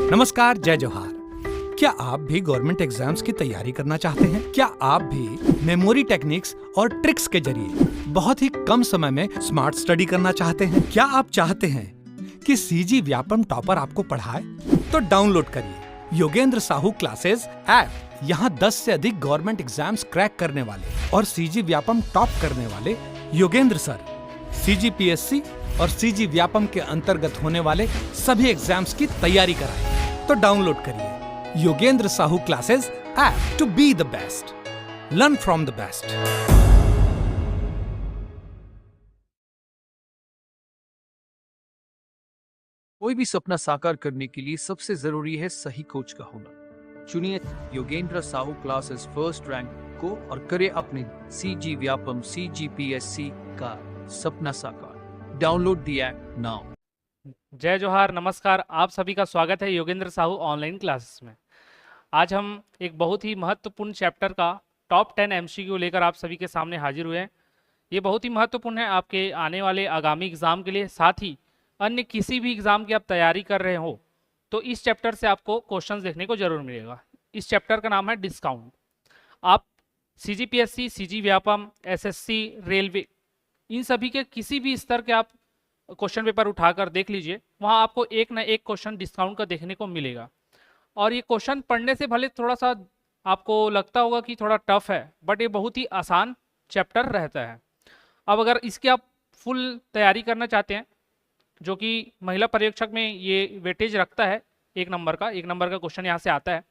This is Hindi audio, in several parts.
नमस्कार, जय जोहार। क्या आप भी गवर्नमेंट एग्जाम्स की तैयारी करना चाहते हैं? क्या आप भी मेमोरी टेक्निक्स और ट्रिक्स के जरिए बहुत ही कम समय में स्मार्ट स्टडी करना चाहते हैं? क्या आप चाहते हैं कि सीजी व्यापम टॉपर आपको पढ़ाए? तो डाउनलोड करिए योगेंद्र साहू क्लासेस ऐप। यहाँ 10 से अधिक गवर्नमेंट एग्जाम्स क्रैक करने वाले और सीजी व्यापम टॉप करने वाले योगेंद्र सर CGPSC और सीजी व्यापम के अंतर्गत होने वाले सभी एग्जाम्स की तैयारी कराएं। तो डाउनलोड करिए Yogendra Sahu classes app to be the best, learn from the best. कोई भी सपना साकार करने के लिए सबसे जरूरी है सही कोच का होना। चुनिए Yogendra Sahu classes first rank को और करे अपने सीजी व्यापम CGPSC का सपना साकार। Download the app now. जय जोहार, नमस्कार। आप सभी का स्वागत है योगेंद्र साहू ऑनलाइन क्लासेस में। आज हम एक बहुत ही महत्वपूर्ण चैप्टर का टॉप 10 MCQ लेकर आप सभी के सामने हाजिर हुए हैं। ये बहुत ही महत्वपूर्ण है आपके आने वाले आगामी एग्ज़ाम के लिए, साथ ही अन्य किसी भी एग्ज़ाम की आप तैयारी कर रहे हो तो इस चैप्टर से आपको क्वेश्चंस देखने को जरूर मिलेगा। इस चैप्टर का नाम है डिस्काउंट। आप CGPSC, CG Vyapam, SSC, railway, इन सभी के किसी भी स्तर के आप क्वेश्चन पेपर उठाकर देख लीजिए, वहाँ आपको एक न एक क्वेश्चन डिस्काउंट का देखने को मिलेगा। और ये क्वेश्चन पढ़ने से भले थोड़ा सा आपको लगता होगा कि थोड़ा टफ है, बट ये बहुत ही आसान चैप्टर रहता है। अब अगर इसकी आप फुल तैयारी करना चाहते हैं, जो कि महिला पर्यवेक्षक में ये वेटेज रखता है, एक नंबर का क्वेश्चन यहाँ से आता है,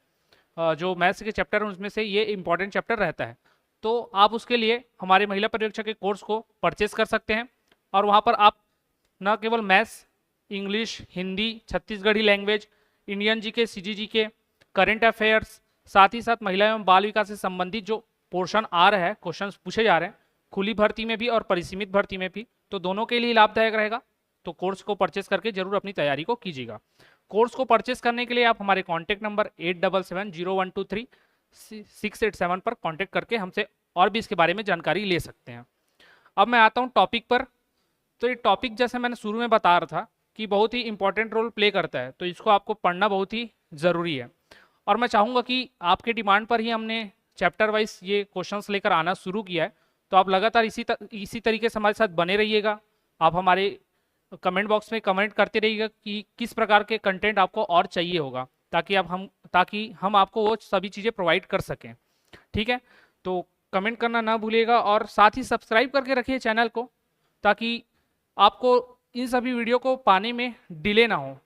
जो मैथ्स के चैप्टर हैं उसमें से ये इंपॉर्टेंट चैप्टर रहता है, तो आप उसके लिए हमारे महिला पर्यवेक्षक के कोर्स को परचेस कर सकते हैं। और वहाँ पर आप न केवल maths, English, Hindi, Chhattisgarhi language, Indian GK, CG GK, current affairs, साथ ही साथ महिला एवं बाल विकास से संबंधित जो पोर्शन आ रहा है, क्वेश्चंस पूछे जा रहे हैं, खुली भर्ती में भी और परिसीमित भर्ती में भी, तो दोनों के लिए लाभदायक रहेगा। तो कोर्स को परचेस करके जरूर अपनी तैयारी को कीजिएगा। कोर्स को परचेस करने के लिए आप हमारे कॉन्टैक्ट नंबर 8770123687 पर कॉन्टैक्ट करके हमसे और भी इसके बारे में जानकारी ले सकते हैं। अब मैं आता हूँ टॉपिक पर। तो ये टॉपिक जैसे मैंने शुरू में बता रहा था कि बहुत ही इंपॉर्टेंट रोल प्ले करता है, तो इसको आपको पढ़ना बहुत ही ज़रूरी है। और मैं चाहूँगा कि आपके डिमांड पर ही हमने चैप्टर वाइज ये क्वेश्चंस लेकर आना शुरू किया है, तो आप लगातार इसी तरीके से हमारे साथ बने रहिएगा। आप हमारे कमेंट बॉक्स में कमेंट करते रहिएगा कि किस प्रकार के कंटेंट आपको और चाहिए होगा, ताकि हम आपको वो सभी चीज़ें प्रोवाइड कर सकें। ठीक है, तो कमेंट करना ना भूलिएगा और साथ ही सब्सक्राइब करके रखिए चैनल को, ताकि आपको इन सभी वीडियो को पाने में डिले ना हो।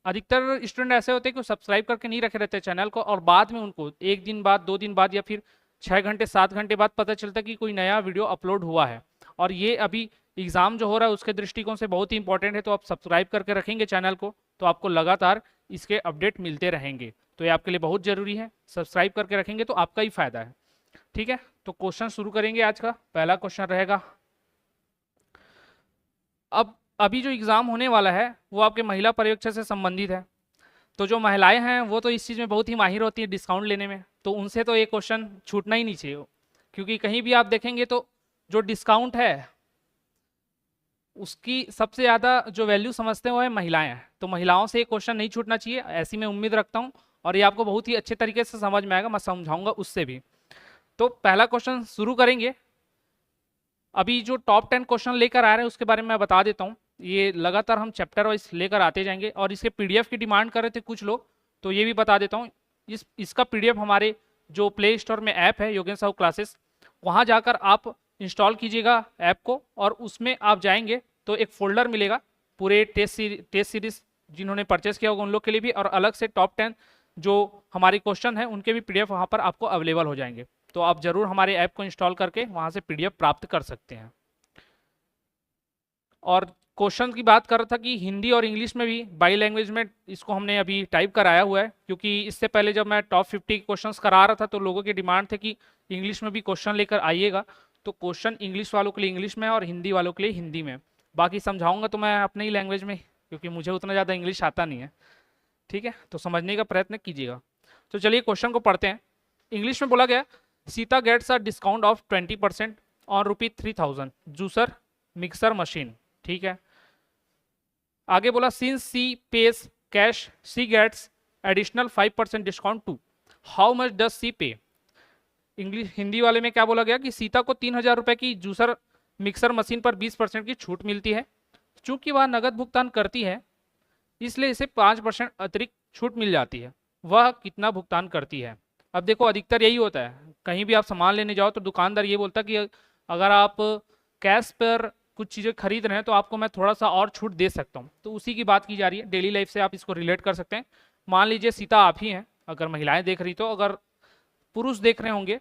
अधिकतर स्टूडेंट ऐसे होते हैं कि सब्सक्राइब करके नहीं रखे रहते चैनल को, और बाद में उनको 1 दिन बाद, 2 दिन बाद या फिर 6 घंटे 7 घंटे बाद पता चलता है कि कोई नया वीडियो अपलोड हुआ है। और ये अभी एग्ज़ाम जो हो रहा है उसके दृष्टिकोण से बहुत ही इंपॉर्टेंट है, तो आप सब्सक्राइब करके रखेंगे चैनल को तो आपको लगातार इसके अपडेट मिलते रहेंगे। तो ये आपके लिए बहुत ज़रूरी है, सब्सक्राइब करके रखेंगे तो आपका ही फायदा है। ठीक है, तो क्वेश्चन शुरू करेंगे। आज का पहला क्वेश्चन रहेगा, अब अभी जो एग्ज़ाम होने वाला है वो आपके महिला पर्यवेक्षक से संबंधित है। तो जो महिलाएं हैं वो तो इस चीज़ में बहुत ही माहिर होती है डिस्काउंट लेने में, तो उनसे तो ये क्वेश्चन छूटना ही नहीं चाहिए, क्योंकि कहीं भी आप देखेंगे तो जो डिस्काउंट है उसकी सबसे ज़्यादा जो वैल्यू समझते हैं वो है महिलाएं हैं। तो महिलाओं से ये क्वेश्चन नहीं छूटना चाहिए, ऐसी मैं उम्मीद रखता हूँ। और ये आपको बहुत ही अच्छे तरीके से समझ में आएगा, मैं समझाऊंगा उससे भी। तो पहला क्वेश्चन शुरू करेंगे। अभी जो टॉप 10 क्वेश्चन लेकर आ रहे हैं उसके बारे में मैं बता देता हूँ। ये लगातार हम चैप्टर वाइज लेकर आते जाएंगे, और इसके PDF की डिमांड कर रहे थे कुछ लोग, तो ये भी बता देता हूँ। इसका PDF हमारे जो प्ले स्टोर में ऐप है योगेंद्र साहू क्लासेस, वहाँ जाकर आप इंस्टॉल कीजिएगा ऐप को, और उसमें आप जाएंगे तो एक फोल्डर मिलेगा पूरे टेस्ट सीरीज जिन्होंने परचेस किया होगा उन लोग के लिए भी, और अलग से टॉप 10 जो हमारे क्वेश्चन हैं उनके भी PDF वहाँ पर आपको अवेलेबल हो जाएंगे। तो आप जरूर हमारे ऐप को इंस्टॉल करके वहाँ से PDF प्राप्त कर सकते हैं। और क्वेश्चन की बात कर रहा था कि हिंदी और इंग्लिश में भी बाई लैंग्वेज में इसको हमने अभी टाइप कराया हुआ है, क्योंकि इससे पहले जब मैं टॉप 50 क्वेश्चंस करा रहा था तो लोगों की डिमांड थे कि इंग्लिश में भी क्वेश्चन लेकर आइएगा। तो क्वेश्चन इंग्लिश वालों के लिए इंग्लिश में और हिंदी वालों के लिए हिंदी में, बाकी समझाऊंगा तो मैं अपने ही लैंग्वेज में, क्योंकि मुझे उतना ज़्यादा इंग्लिश आता नहीं है। ठीक है, तो समझने का प्रयत्न कीजिएगा। तो चलिए क्वेश्चन को पढ़ते हैं। इंग्लिश में बोला गया, Sita gets a discount of 20% on ₹3000 juicer mixer machine. ठीक है, आगे बोला, since she pays cash she gets additional 5% discount too. How much does she pay? English Hindi वाले में क्या बोला गया कि सीता को 3,000 रुपए की जूसर मिक्सर मशीन पर 20% की छूट मिलती है। चूंकि वह नगद भुगतान करती है इसलिए इसे 5% अतिरिक्त छूट मिल जाती है। वह कितना भुगतान करती है? अब देखो अधिकतर यही होता है, कहीं भी आप सामान लेने जाओ तो दुकानदार ये बोलता है कि अगर आप कैश पर कुछ चीज़ें खरीद रहे हैं तो आपको मैं थोड़ा सा और छूट दे सकता हूँ। तो उसी की बात की जा रही है, डेली लाइफ से आप इसको रिलेट कर सकते हैं। मान लीजिए सीता आप ही हैं, अगर महिलाएं देख रही तो, अगर पुरुष देख रहे होंगे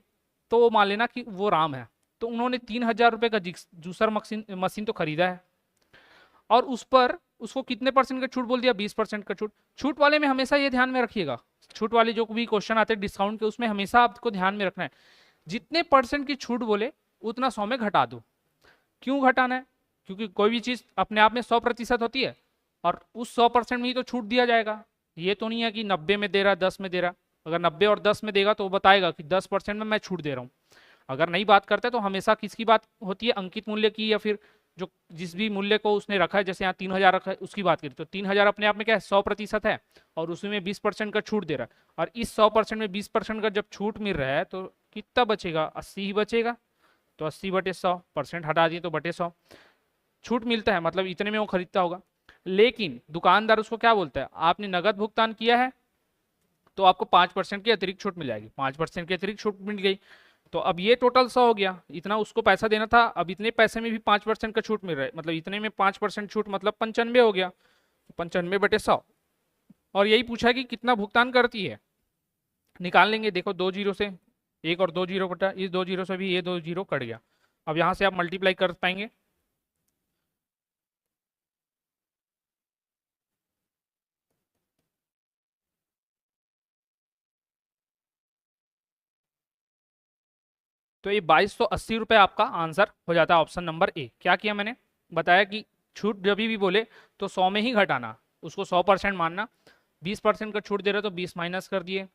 तो वो मान लेना कि वो राम है। तो उन्होंने 3,000 रुपये का जूसर मशीन तो खरीदा है और उस पर उसको कितने परसेंट का छूट बोल दिया? 20% का छूट। छूट वाले में हमेशा ये ध्यान में रखिएगा, छूट वाले जो भी क्वेश्चन आते हैं डिस्काउंट के, उसमें हमेशा आपको ध्यान में रखना है जितने परसेंट की छूट बोले उतना 100 में घटा दो। क्यों घटाना है? क्योंकि कोई भी चीज़ अपने आप में 100% होती है और उस 100% में ही तो छूट दिया जाएगा। ये तो नहीं है कि 90 में दे रहा 10 में दे रहा। अगर 90 और 10 में देगा तो वो बताएगा कि 10% में मैं छूट दे रहा हूँ। अगर नहीं बात करते तो हमेशा किसकी बात होती है? अंकित मूल्य की, या फिर जो जिस भी मूल्य को उसने रखा है, जैसे यहाँ 3,000 रखा है उसकी बात करें तो 3,000 अपने आप में क्या है? 100% है और उसी में 20% का छूट दे रहा है। और इस 100% में 20% का जब छूट मिल रहा है तो कितना बचेगा? 80 ही बचेगा। तो 80/100% हटा दिए तो बटे 100 छूट मिलता है, मतलब इतने में वो खरीदता होगा। लेकिन दुकानदार उसको क्या बोलता है? आपने नगद भुगतान किया है तो आपको 5% की अतिरिक्त छूट मिल जाएगी। 5% की अतिरिक्त छूट मिल गई तो अब ये टोटल 100 हो गया, इतना उसको पैसा देना था, अब इतने पैसे में भी 5% का छूट मिल रहा है, मतलब इतने में 5% छूट मतलब 95 हो गया। 95/100 और यही पूछा है कि कितना भुगतान करती है। निकाल लेंगे, देखो 2 जीरो से, एक और 2 जीरो कटा, इस 2 जीरो से भी ये 2 जीरो कट गया। अब यहाँ से आप मल्टीप्लाई कर पाएंगे। तो ये 2280 रुपये आपका आंसर हो जाता है, ऑप्शन नंबर ए। क्या किया मैंने? बताया कि छूट जब भी बोले तो 100 में ही घटाना, उसको 100% मानना। 20% का छूट दे रहे तो 20 माइनस कर दिए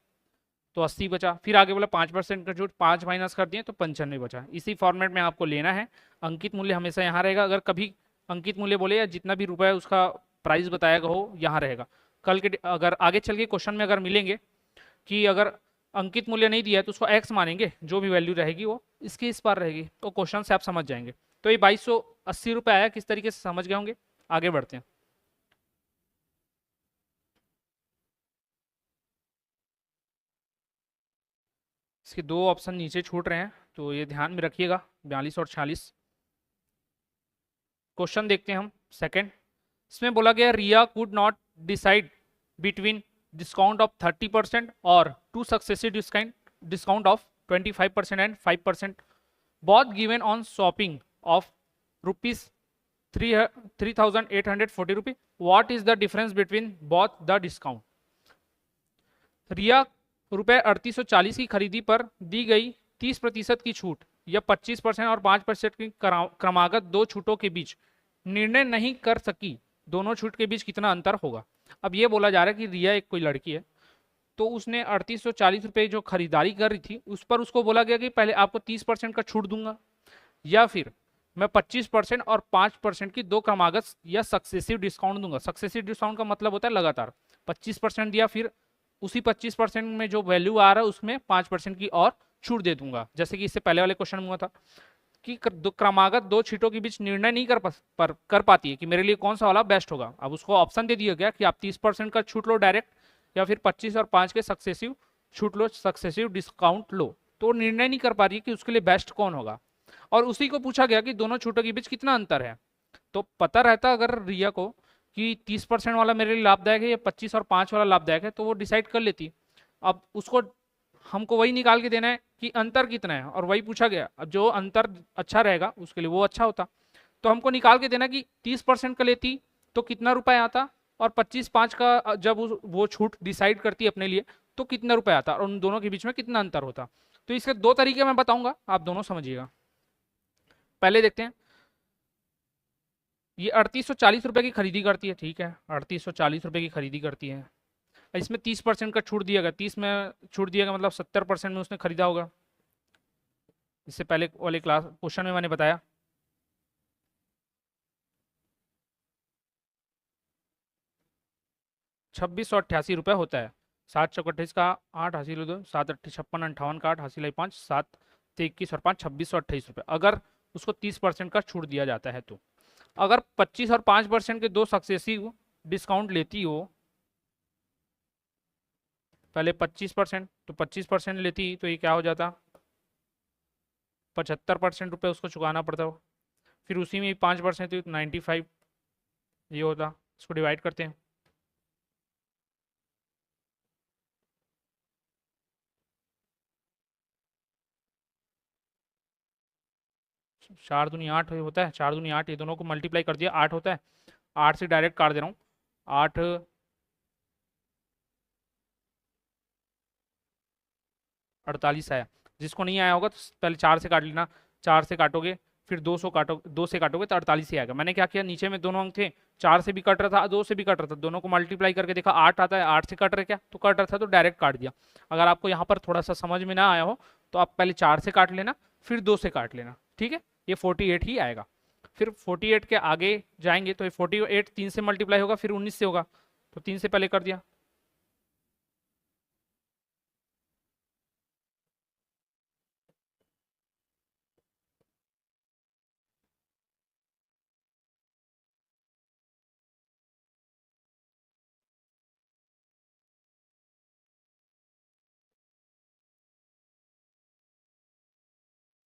तो 80 बचा। फिर आगे बोला 5% का छूट, 5 माइनस कर दिए तो 95 बचा। इसी फॉर्मेट में आपको लेना है। अंकित मूल्य हमेशा यहाँ रहेगा, अगर कभी अंकित मूल्य बोले या जितना भी रुपया उसका प्राइस बताया हो यहाँ रहेगा। कल के अगर आगे चल के क्वेश्चन में अगर मिलेंगे कि अगर अंकित मूल्य नहीं दिया है तो उसको एक्स मानेंगे, जो भी वैल्यू रहेगी वो इसकी इस पार रहेगी, तो क्वेश्चन से आप समझ जाएंगे। तो ये 2280 रुपये आया, किस तरीके से समझ गए होंगे। आगे बढ़ते हैं। इसके दो ऑप्शन नीचे छूट रहे हैं तो ये ध्यान में रखिएगा, 42 और 46। क्वेश्चन देखते हैं हम सेकंड। इसमें बोला गया Riya could not decide between discount of 30% और two successive discount of 25% and 5% both given on shopping of rupees 3,840 rupees. What is the difference between both the discount? रिया रुपये 3840 की खरीदी पर दी गई 30% की छूट या 25% और 5% की क्रमागत दो छूटों के बीच निर्णय नहीं कर सकी दोनों छूट के बीच कितना अंतर होगा। अब ये बोला जा रहा है कि रिया एक कोई लड़की है तो उसने 3840 रुपये जो खरीदारी कर रही थी उस पर उसको बोला गया कि पहले आपको 30% का छूट दूंगा या फिर मैं 25% और 5% की दो क्रमागत या सक्सेसिव डिस्काउंट दूंगा। सक्सेसिव डिस्काउंट का मतलब होता है लगातार 25% दिया, फिर उसी 25% में जो वैल्यू आ रहा है उसमें 5% की और छूट दे दूंगा। जैसे कि इससे पहले वाले क्वेश्चन में हुआ था कि क्रमागत दो छीटों के बीच निर्णय नहीं कर पाती है कि मेरे लिए कौन सा वाला बेस्ट होगा। अब उसको ऑप्शन दे दिया गया कि आप 30% का छूट लो डायरेक्ट या फिर 25 और 5 के सक्सेसिव छूट लो, सक्सेसिव डिस्काउंट लो। तो निर्णय नहीं कर पा रही कि उसके लिए बेस्ट कौन होगा और उसी को पूछा गया कि दोनों छूटों के बीच कितना अंतर है। तो पता रहता अगर रिया को कि 30% वाला मेरे लिए लाभदायक है या 25 और 5 वाला लाभदायक है तो वो डिसाइड कर लेती। अब उसको हमको वही निकाल के देना है कि अंतर कितना है और वही पूछा गया। अब जो अंतर अच्छा रहेगा उसके लिए वो अच्छा होता। तो हमको निकाल के देना कि 30% का लेती तो कितना रुपए आता और 25-5 का जब वो छूट डिसाइड करती अपने लिए तो कितना रुपए आता और उन दोनों के बीच में कितना अंतर होता। तो इसके दो तरीके मैं बताऊंगा, आप दोनों समझिएगा। पहले देखते हैं, ये 3840 रुपये की खरीदी करती है, ठीक है, 3840 रुपये की खरीदी करती है। इसमें 30% का छूट दिया गया, 30 में छूट दिया गया मतलब 70% में उसने खरीदा होगा। इससे पहले वाले क्लास क्वेश्चन में मैंने बताया 2688 रुपये होता है। 7 चौक 28 का 8 हासिल 2, 7 8 56 58 का 8 हासिल 5, 7 21 और 5 2628 रुपये, अगर उसको 30% का छूट दिया जाता है तो। अगर 25 और 5% के दो सक्सेसिव डिस्काउंट लेती हो, पहले 25%, तो 25% लेती तो ये क्या हो जाता, 75% रुपये उसको चुकाना पड़ता हो, फिर उसी में 5% तो 95 ये होता। इसको डिवाइड करते हैं, 4 दूनी 8 होता है, 4 दूनी 8, ये दोनों को मल्टीप्लाई कर दिया 8 होता है, 8 से डायरेक्ट काट दे रहा हूँ, 8 48 आया। जिसको नहीं आया होगा तो पहले 4 से काट लेना, 4 से काटोगे फिर 200 काटो, 2 से काटोगे तो 48 ही आएगा। मैंने क्या किया, नीचे में दोनों अंक थे, 4 से भी कट रहा था 2 से भी कट रहा था, दोनों को मल्टीप्लाई करके देखा 8 आता है, 8 से कट रहा क्या, तो कट रहा था तो डायरेक्ट काट दिया। अगर आपको यहाँ पर थोड़ा सा समझ में ना आया हो तो आप पहले 4 से काट लेना फिर 2 से काट लेना, ठीक है, ये 48 ही आएगा। फिर 48 के आगे जाएंगे तो ये 48 3 से मल्टीप्लाई होगा फिर 19 से होगा, तो 3 से पहले कर दिया,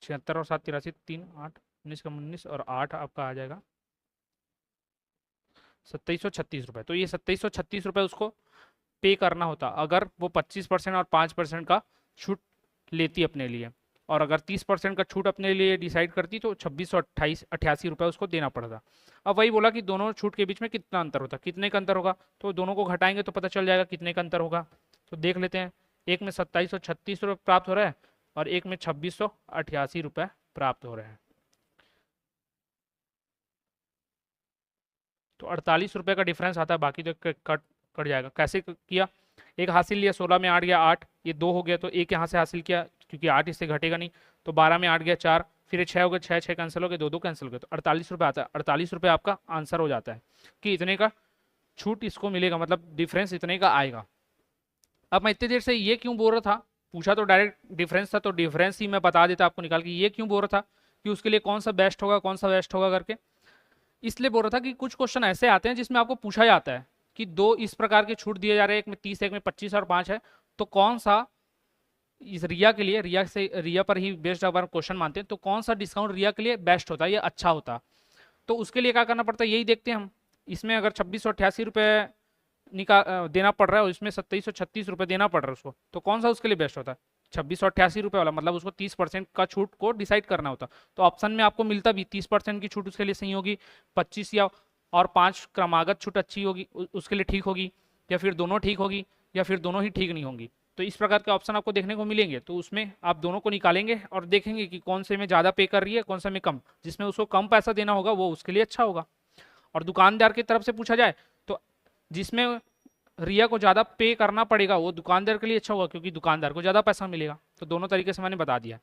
76 और 7 83, 3 8 19 का 19 और 8 आपका आ जाएगा 2736 रुपये। तो ये 2736 रुपये उसको पे करना होता अगर वो 25% और 5% का छूट लेती अपने लिए, और अगर 30% का छूट अपने लिए डिसाइड करती तो 2688 रुपये उसको देना पड़ता। अब वही बोला कि दोनों छूट के बीच में कितना अंतर होता, कितने का अंतर होगा, तो दोनों को घटाएंगे तो पता चल जाएगा कितने का अंतर होगा। तो देख लेते हैं, एक में 2736 रुपये प्राप्त हो रहा है और एक में 2688 रुपये प्राप्त हो रहे हैं, तो 48 रुपये का डिफरेंस आता है, बाकी तो कट कट जाएगा। कैसे किया, एक हासिल लिया, 16 में 8 गया 8, ये 2 हो गया तो एक यहाँ से हासिल किया क्योंकि 8 इससे घटेगा नहीं, तो 12 में 8 गया 4, फिर ये 6 हो गया, 6 6 कैंसिल हो गए, 2 2 कैंसिल हो गए, तो 48 रुपये आता है। 48 रुपये आपका आंसर हो जाता है कि इतने का छूट इसको मिलेगा, मतलब डिफरेंस इतने का आएगा। अब मैं इतनी देर से ये क्यों बोल रहा था, पूछा तो डायरेक्ट डिफरेंस था तो डिफरेंस ही मैं बता देता आपको निकाल के, ये क्यों बोल रहा था कि उसके लिए कौन सा बेस्ट होगा कौन सा बेस्ट होगा करके, इसलिए बोल रहा था कि कुछ क्वेश्चन ऐसे आते हैं जिसमें आपको पूछा जाता है कि दो इस प्रकार के छूट दिए जा रहे हैं, एक में 30 एक में 25 और 5 है, तो कौन सा इस रिया के लिए, रिया पर ही बेस्ड अगर क्वेश्चन मानते हैं तो कौन सा डिस्काउंट रिया के लिए बेस्ट होता है, ये अच्छा होता। तो उसके लिए क्या करना पड़ता है यही देखते हैं हम। इसमें अगर 2688 रुपये देना पड़ रहा है और इसमें 2736 रुपये देना पड़ रहा है उसको, तो कौन सा उसके लिए बेस्ट होता है, 2688 रुपये वाला, मतलब उसको 30% का छूट को डिसाइड करना होता। तो ऑप्शन में आपको मिलता भी 30% की छूट उसके लिए सही होगी, 25 या और 5 क्रमागत छूट अच्छी होगी उसके लिए ठीक होगी, या फिर दोनों ठीक होगी, या फिर दोनों ही ठीक नहीं होंगी। तो इस प्रकार के ऑप्शन आपको देखने को मिलेंगे, तो उसमें आप दोनों को निकालेंगे और देखेंगे कि कौन से में ज़्यादा पे कर रही है कौन सा में कम, जिसमें उसको कम पैसा देना होगा वो उसके लिए अच्छा होगा। और दुकानदार की तरफ से पूछा जाए तो जिसमें रिया को ज़्यादा पे करना पड़ेगा वो दुकानदार के लिए अच्छा होगा क्योंकि दुकानदार को ज़्यादा पैसा मिलेगा। तो दोनों तरीके से मैंने बता दिया,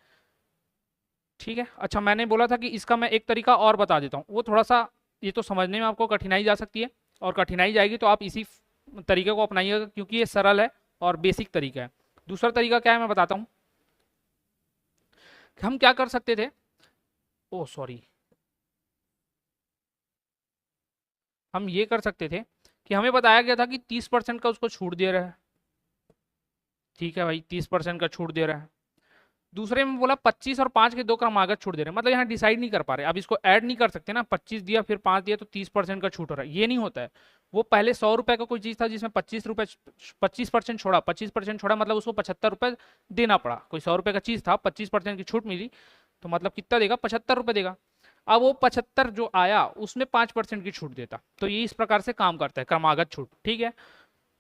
ठीक है। अच्छा, मैंने बोला था कि इसका मैं एक तरीका और बता देता हूँ, वो थोड़ा सा ये तो समझने में आपको कठिनाई जा सकती है, और कठिनाई जाएगी तो आप इसी तरीके को अपनाइएगा क्योंकि ये सरल है और बेसिक तरीका है। दूसरा तरीका क्या है मैं बताता हूँ, हम क्या कर सकते थे, ओ सॉरी, हम ये कर सकते थे कि हमें बताया गया था कि 30% का उसको छूट दे रहा है, ठीक है भाई 30% का छूट दे रहा है। दूसरे में बोला 25 और 5 के दो क्रमागत छूट दे रहे हैं, मतलब यहाँ डिसाइड नहीं कर पा रहे, अब इसको ऐड नहीं कर सकते ना, 25 दिया फिर 5 दिया तो 30% का छूट हो रहा है, ये नहीं होता है। वो पहले 100 रुपए का कोई चीज था जिसमें 25% छोड़ा, 25% छोड़ा मतलब उसको 75 रुपए देना पड़ा। कोई 100 रुपए का चीज था 25% की छूट मिली तो मतलब कितना देगा, 75 रुपए देगा। अब वो 75 जो आया उसमें 5% की छूट देता, तो ये इस प्रकार से काम करता है क्रमागत छूट, ठीक है।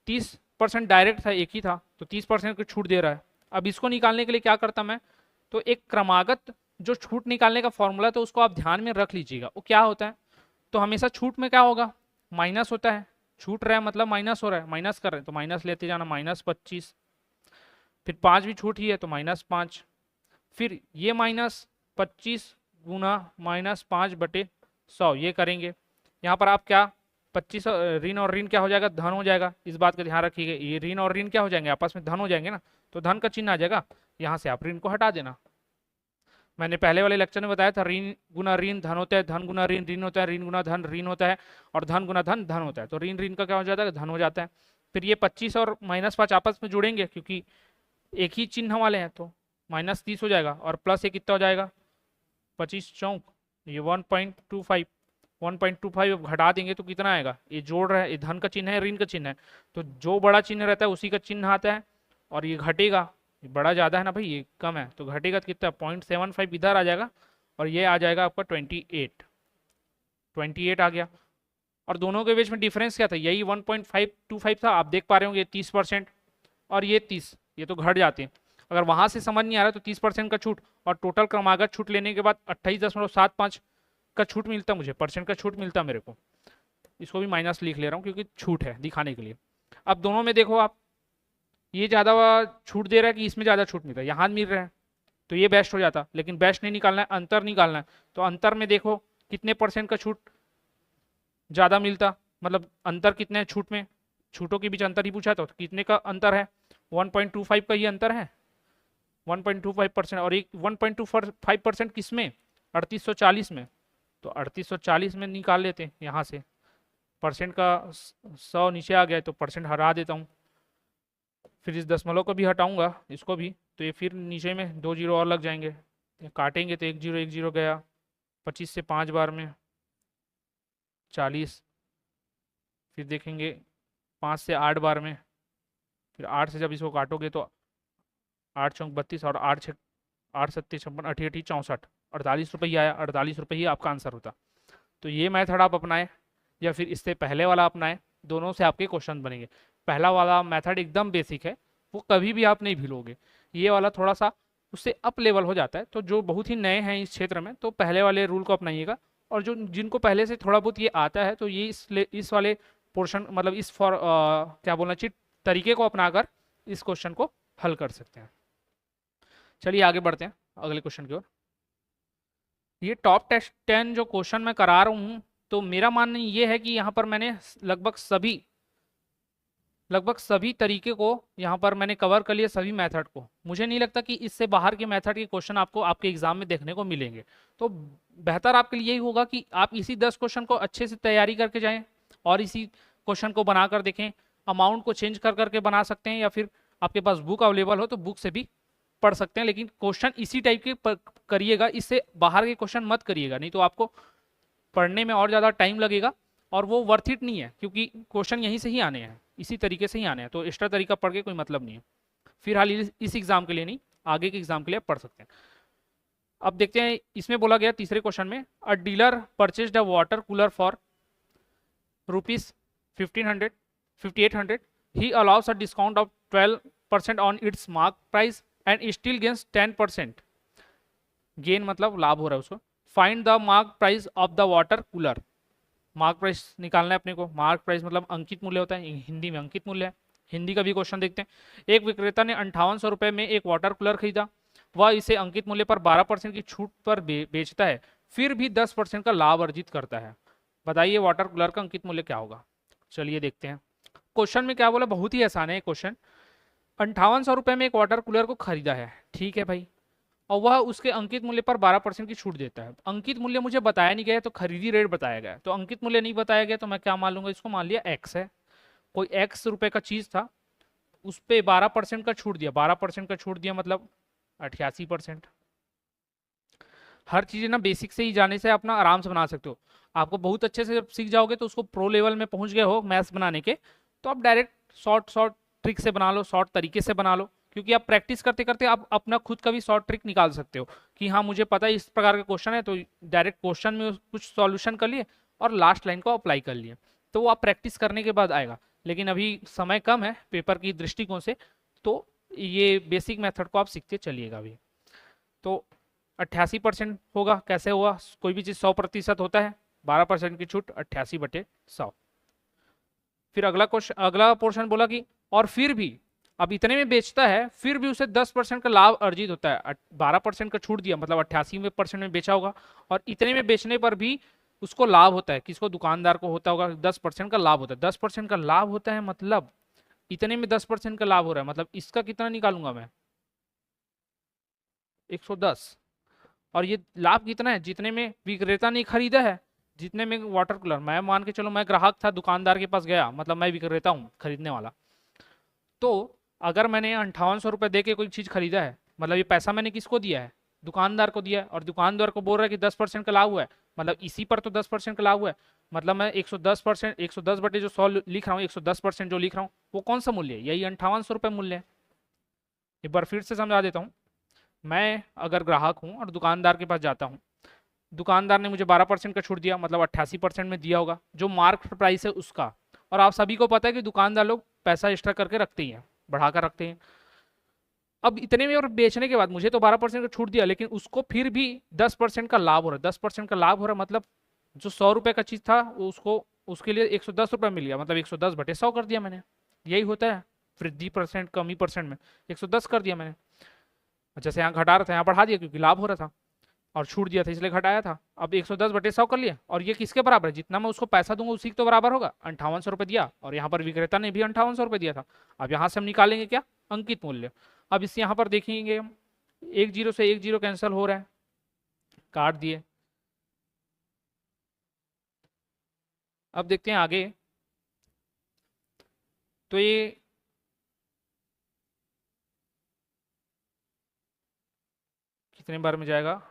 30% डायरेक्ट था, एक ही था, तो 30% की छूट दे रहा है। अब इसको निकालने के लिए क्या करता मैं, तो एक क्रमागत जो छूट निकालने का फॉर्मूला तो उसको आप ध्यान में रख लीजिएगा। वो क्या होता है, तो हमेशा छूट में क्या होगा, माइनस होता है, छूट रहा है मतलब माइनस हो रहा है, माइनस कर रहे हैं तो माइनस लेते जाना, -25, फिर 5 भी छूट ही है तो -5, फिर ये -25 गुना -5/100 ये करेंगे। यहाँ पर आप क्या 25 ऋण और ऋण क्या हो जाएगा, धन हो जाएगा। इस बात का ध्यान रखिएगा, ये ऋण और ऋण क्या हो जाएंगे, आपस में धन हो जाएंगे ना, तो धन का चिन्ह आ जाएगा, यहाँ से आप ऋण को हटा देना। मैंने पहले वाले लेक्चर में बताया था ऋण गुना ऋण धन होता है, धन गुना ऋण ऋण होता है, ऋण गुना धन ऋण होता है, और धन गुना धन धन होता है। तो ऋण ऋण का क्या हो जाता है, धन हो जाता है। फिर ये 25 और -5 आपस में जुड़ेंगे क्योंकि एक ही चिन्ह वाले हैं, तो -30 हो जाएगा, और प्लस ये कितना हो जाएगा, 25 चौक, ये 1.25 1.25 घटा देंगे तो कितना आएगा, ये जोड़ रहा है, ये धन का चिन्ह है, ऋण का चिन्ह है, तो जो बड़ा चिन्ह रहता है उसी का चिन्ह आता है, और ये घटेगा, ये बड़ा ज़्यादा है ना भाई, ये कम है, तो घटेगा तो कितना 0.75 इधर आ जाएगा, और ये आ जाएगा आपका 28 आ गया। और दोनों के बीच में डिफरेंस क्या था, यही 1.525 था, आप देख पा रहे होंगे 30% और ये 30, ये तो घट जाते हैं। अगर वहाँ से समझ नहीं आ रहा तो 30% का छूट, और टोटल क्रमागत छूट लेने के बाद 28.75 का छूट मिलता मुझे, परसेंट का छूट मिलता मेरे को। इसको भी माइनस लिख ले रहा हूँ क्योंकि छूट है दिखाने के लिए। अब दोनों में देखो आप, ये ज़्यादा छूट दे रहा है कि इसमें ज़्यादा छूट मिल रहा है, यहाँ मिल रहा है तो ये बेस्ट हो जाता, लेकिन बेस्ट नहीं निकालना है, अंतर निकालना है। तो अंतर में देखो कितने % का छूट ज़्यादा मिलता, मतलब अंतर कितने छूट में, छूटों के बीच अंतर ही पूछा तो कितने का अंतर है, 1.25 का ही अंतर है, 1.25%, और एक 1.25% किस में, 3840 में, तो 3840 में निकाल लेते हैं यहाँ से, परसेंट का 100 नीचे आ गया तो परसेंट हटा देता हूँ, फिर इस दशमलव को भी हटाऊंगा, इसको भी, तो ये फिर नीचे में 2 जीरो और लग जाएंगे, काटेंगे तो 1 0 गया, 25 से 5 बार में 40, फिर देखेंगे 5 से 8 बार में, फिर 8 से जब इसको काटोगे तो 8 चौक 32, और 8 7 56 88 64, 48 रुपये आया, 48 रुपये ही आपका आंसर होता। तो ये मेथड आप अपनाएं या फिर इससे पहले वाला अपनाएं, दोनों से आपके क्वेश्चन बनेंगे। पहला वाला मेथड एकदम बेसिक है, वो कभी भी आप नहीं भूलोगे, ये वाला थोड़ा सा उससे अप लेवल हो जाता है। तो जो बहुत ही नए हैं इस क्षेत्र में तो पहले वाले रूल को अपनाइएगा, और जो जिनको पहले से थोड़ा बहुत ये आता है तो ये इस वाले पोर्शन, मतलब इस क्या बोलना चाहिए, तरीके को अपनाकर इस क्वेश्चन को हल कर सकते हैं। चलिए आगे बढ़ते हैं अगले क्वेश्चन की ओर। ये टॉप 10 जो क्वेश्चन मैं करा रहा हूँ, तो मेरा मानना ये है कि यहाँ पर मैंने लगभग सभी तरीके को यहाँ पर मैंने कवर कर लिया, सभी मेथड को। मुझे नहीं लगता कि इससे बाहर के मेथड के क्वेश्चन आपको आपके एग्जाम में देखने को मिलेंगे। तो बेहतर आपके लिए यही होगा कि आप इसी 10 क्वेश्चन को अच्छे से तैयारी करके जाएं और इसी क्वेश्चन को बनाकर देखें। अमाउंट को चेंज कर करके बना सकते हैं, या फिर आपके पास बुक अवेलेबल हो तो बुक से भी पढ़ सकते हैं, लेकिन क्वेश्चन इसी टाइप के करिएगा, इससे बाहर के क्वेश्चन मत करिएगा, नहीं तो आपको पढ़ने में और ज़्यादा टाइम लगेगा और वो वर्थ इट नहीं है, क्योंकि क्वेश्चन यहीं से ही आने हैं, इसी तरीके से ही आने हैं, तो एक्स्ट्रा तरीका पढ़ के कोई मतलब नहीं है। फिलहाल इस एग्जाम के लिए नहीं, आगे के एग्जाम के लिए आप पढ़ सकते हैं। अब देखते हैं, इसमें बोला गया तीसरे क्वेश्चन में, अ dealer purchased a water cooler for ₹1500 he allows a discount of 12% on its mark price and still gains 10%। Gain मतलब लाभ हो रहा है उसको। Find the mark price of the water cooler. Mark price निकालना है अपने को। मार्क प्राइस मतलब अंकित मूल्य होता है, हिंदी में अंकित मूल्य है। हिंदी का भी क्वेश्चन देखते हैं। एक विक्रेता ने 5800 रुपये में एक वाटर कूलर खरीदा, वह इसे अंकित मूल्य पर 12% की छूट पर बेचता है, फिर भी 10% का लाभ अर्जित करता है। बताइए वाटर कूलर का अंकित मूल्य क्या होगा। चलिए देखते हैं क्वेश्चन में क्या बोला। बहुत ही आसान है क्वेश्चन। 5800 रुपये में एक वाटर कूलर को खरीदा है, ठीक है भाई, और वह उसके अंकित मूल्य पर 12% की छूट देता है। अंकित मूल्य मुझे बताया नहीं गया, तो खरीदी रेट बताया गया, तो अंकित मूल्य नहीं बताया गया तो मैं क्या मान लूंगा, इसको मान लिया एक्स है। कोई एक्स रुपए का चीज था, उस पर 12% का छूट दिया, 12% का छूट दिया मतलब 88%। हर चीज़ ना बेसिक से ही जाने से अपना आराम से बना सकते हो। आपको बहुत अच्छे से जब सीख जाओगे तो उसको प्रो लेवल में पहुंच गए हो मैथ्स बनाने के, तो आप डायरेक्ट शॉर्ट ट्रिक से बना लो, शॉर्ट तरीके से बना लो, क्योंकि आप प्रैक्टिस करते करते आप अपना खुद का भी शॉर्ट ट्रिक निकाल सकते हो कि हाँ मुझे पता है इस प्रकार का क्वेश्चन है, तो डायरेक्ट क्वेश्चन में कुछ सॉल्यूशन कर लिए और लास्ट लाइन को अप्लाई कर लिए, तो वो आप प्रैक्टिस करने के बाद आएगा। लेकिन अभी समय कम है पेपर की दृष्टिकोण से, तो ये बेसिक मेथड को आप सीखते चलिएगा अभी। तो 88% होगा, कैसे हुआ, कोई भी चीज़ 100% होता है, 12% की छूट 88/100। फिर अगला पोर्शन बोला कि और फिर भी अब इतने में बेचता है, फिर भी उसे 10% का लाभ अर्जित होता है। 12% का छूट दिया मतलब 88% में बेचा होगा, और इतने में बेचने पर भी उसको लाभ होता है, किसको, दुकानदार को होता होगा 10% का लाभ होता है। 10% का लाभ होता है मतलब इतने में 10% का लाभ हो रहा है, मतलब इसका कितना निकालूंगा मैं, 110। और ये लाभ कितना है, जितने में विक्रेता ने खरीदा है, जितने में वाटर कूलर, मैं मान के चलो मैं ग्राहक था, दुकानदार के पास गया, मतलब मैं विक्रेता हूँ, खरीदने वाला। तो अगर मैंने 5800 रुपये दे के कोई चीज़ खरीदा है, मतलब ये पैसा मैंने किसको दिया है, दुकानदार को दिया है, और दुकानदार को बोल रहा है कि 10% का लाभ हुआ है, मतलब इसी पर तो 10% का लाभ हुआ है, मतलब मैं 110%, 110 बटे जो 100 लिख रहा हूँ, 110% जो लिख रहा हूँ, वो कौन सा मूल्य है, यही 5800 रुपये मूल्य है। एक बार फिर से समझा देता हूँ। मैं अगर ग्राहक हूँ और दुकानदार के पास जाता हूँ, दुकानदार ने मुझे 12% का छूट दिया, मतलब 88% में दिया होगा जो मार्केट प्राइस है उसका। और आप सभी को पता है कि दुकानदार लोग पैसा एक्स्ट्रा करके रखते ही हैं, बढ़ा कर रखते हैं। अब इतने में और बेचने के बाद मुझे तो 12% का छूट दिया, लेकिन उसको फिर भी 10% का लाभ हो रहा है। 10% का लाभ हो रहा है मतलब जो 100 रुपये का चीज़ था वो उसको, उसके लिए 110 रुपये मिल गया, मतलब 110 बटे 100 कर दिया मैंने। यही होता है वृद्धि परसेंट कमी परसेंट में, 110 कर दिया मैंने। जैसे यहाँ घटा रहा था, यहाँ बढ़ा दिया क्योंकि लाभ हो रहा था, और छूट दिया था इसलिए घटाया था। अब 110 बटे 100 कर लिया, और ये किसके बराबर है, जितना मैं उसको पैसा दूंगा उसी के तो बराबर होगा। 5800 रुपये दिया, और यहाँ पर विक्रेता ने भी 5800 रुपये दिया था। अब यहाँ से हम निकालेंगे क्या, अंकित मूल्य। अब इस यहाँ पर देखेंगे हम, 10 से 10 कैंसिल हो रहा है, काट दिए। अब देखते हैं आगे, तो ये कितने बार में जाएगा,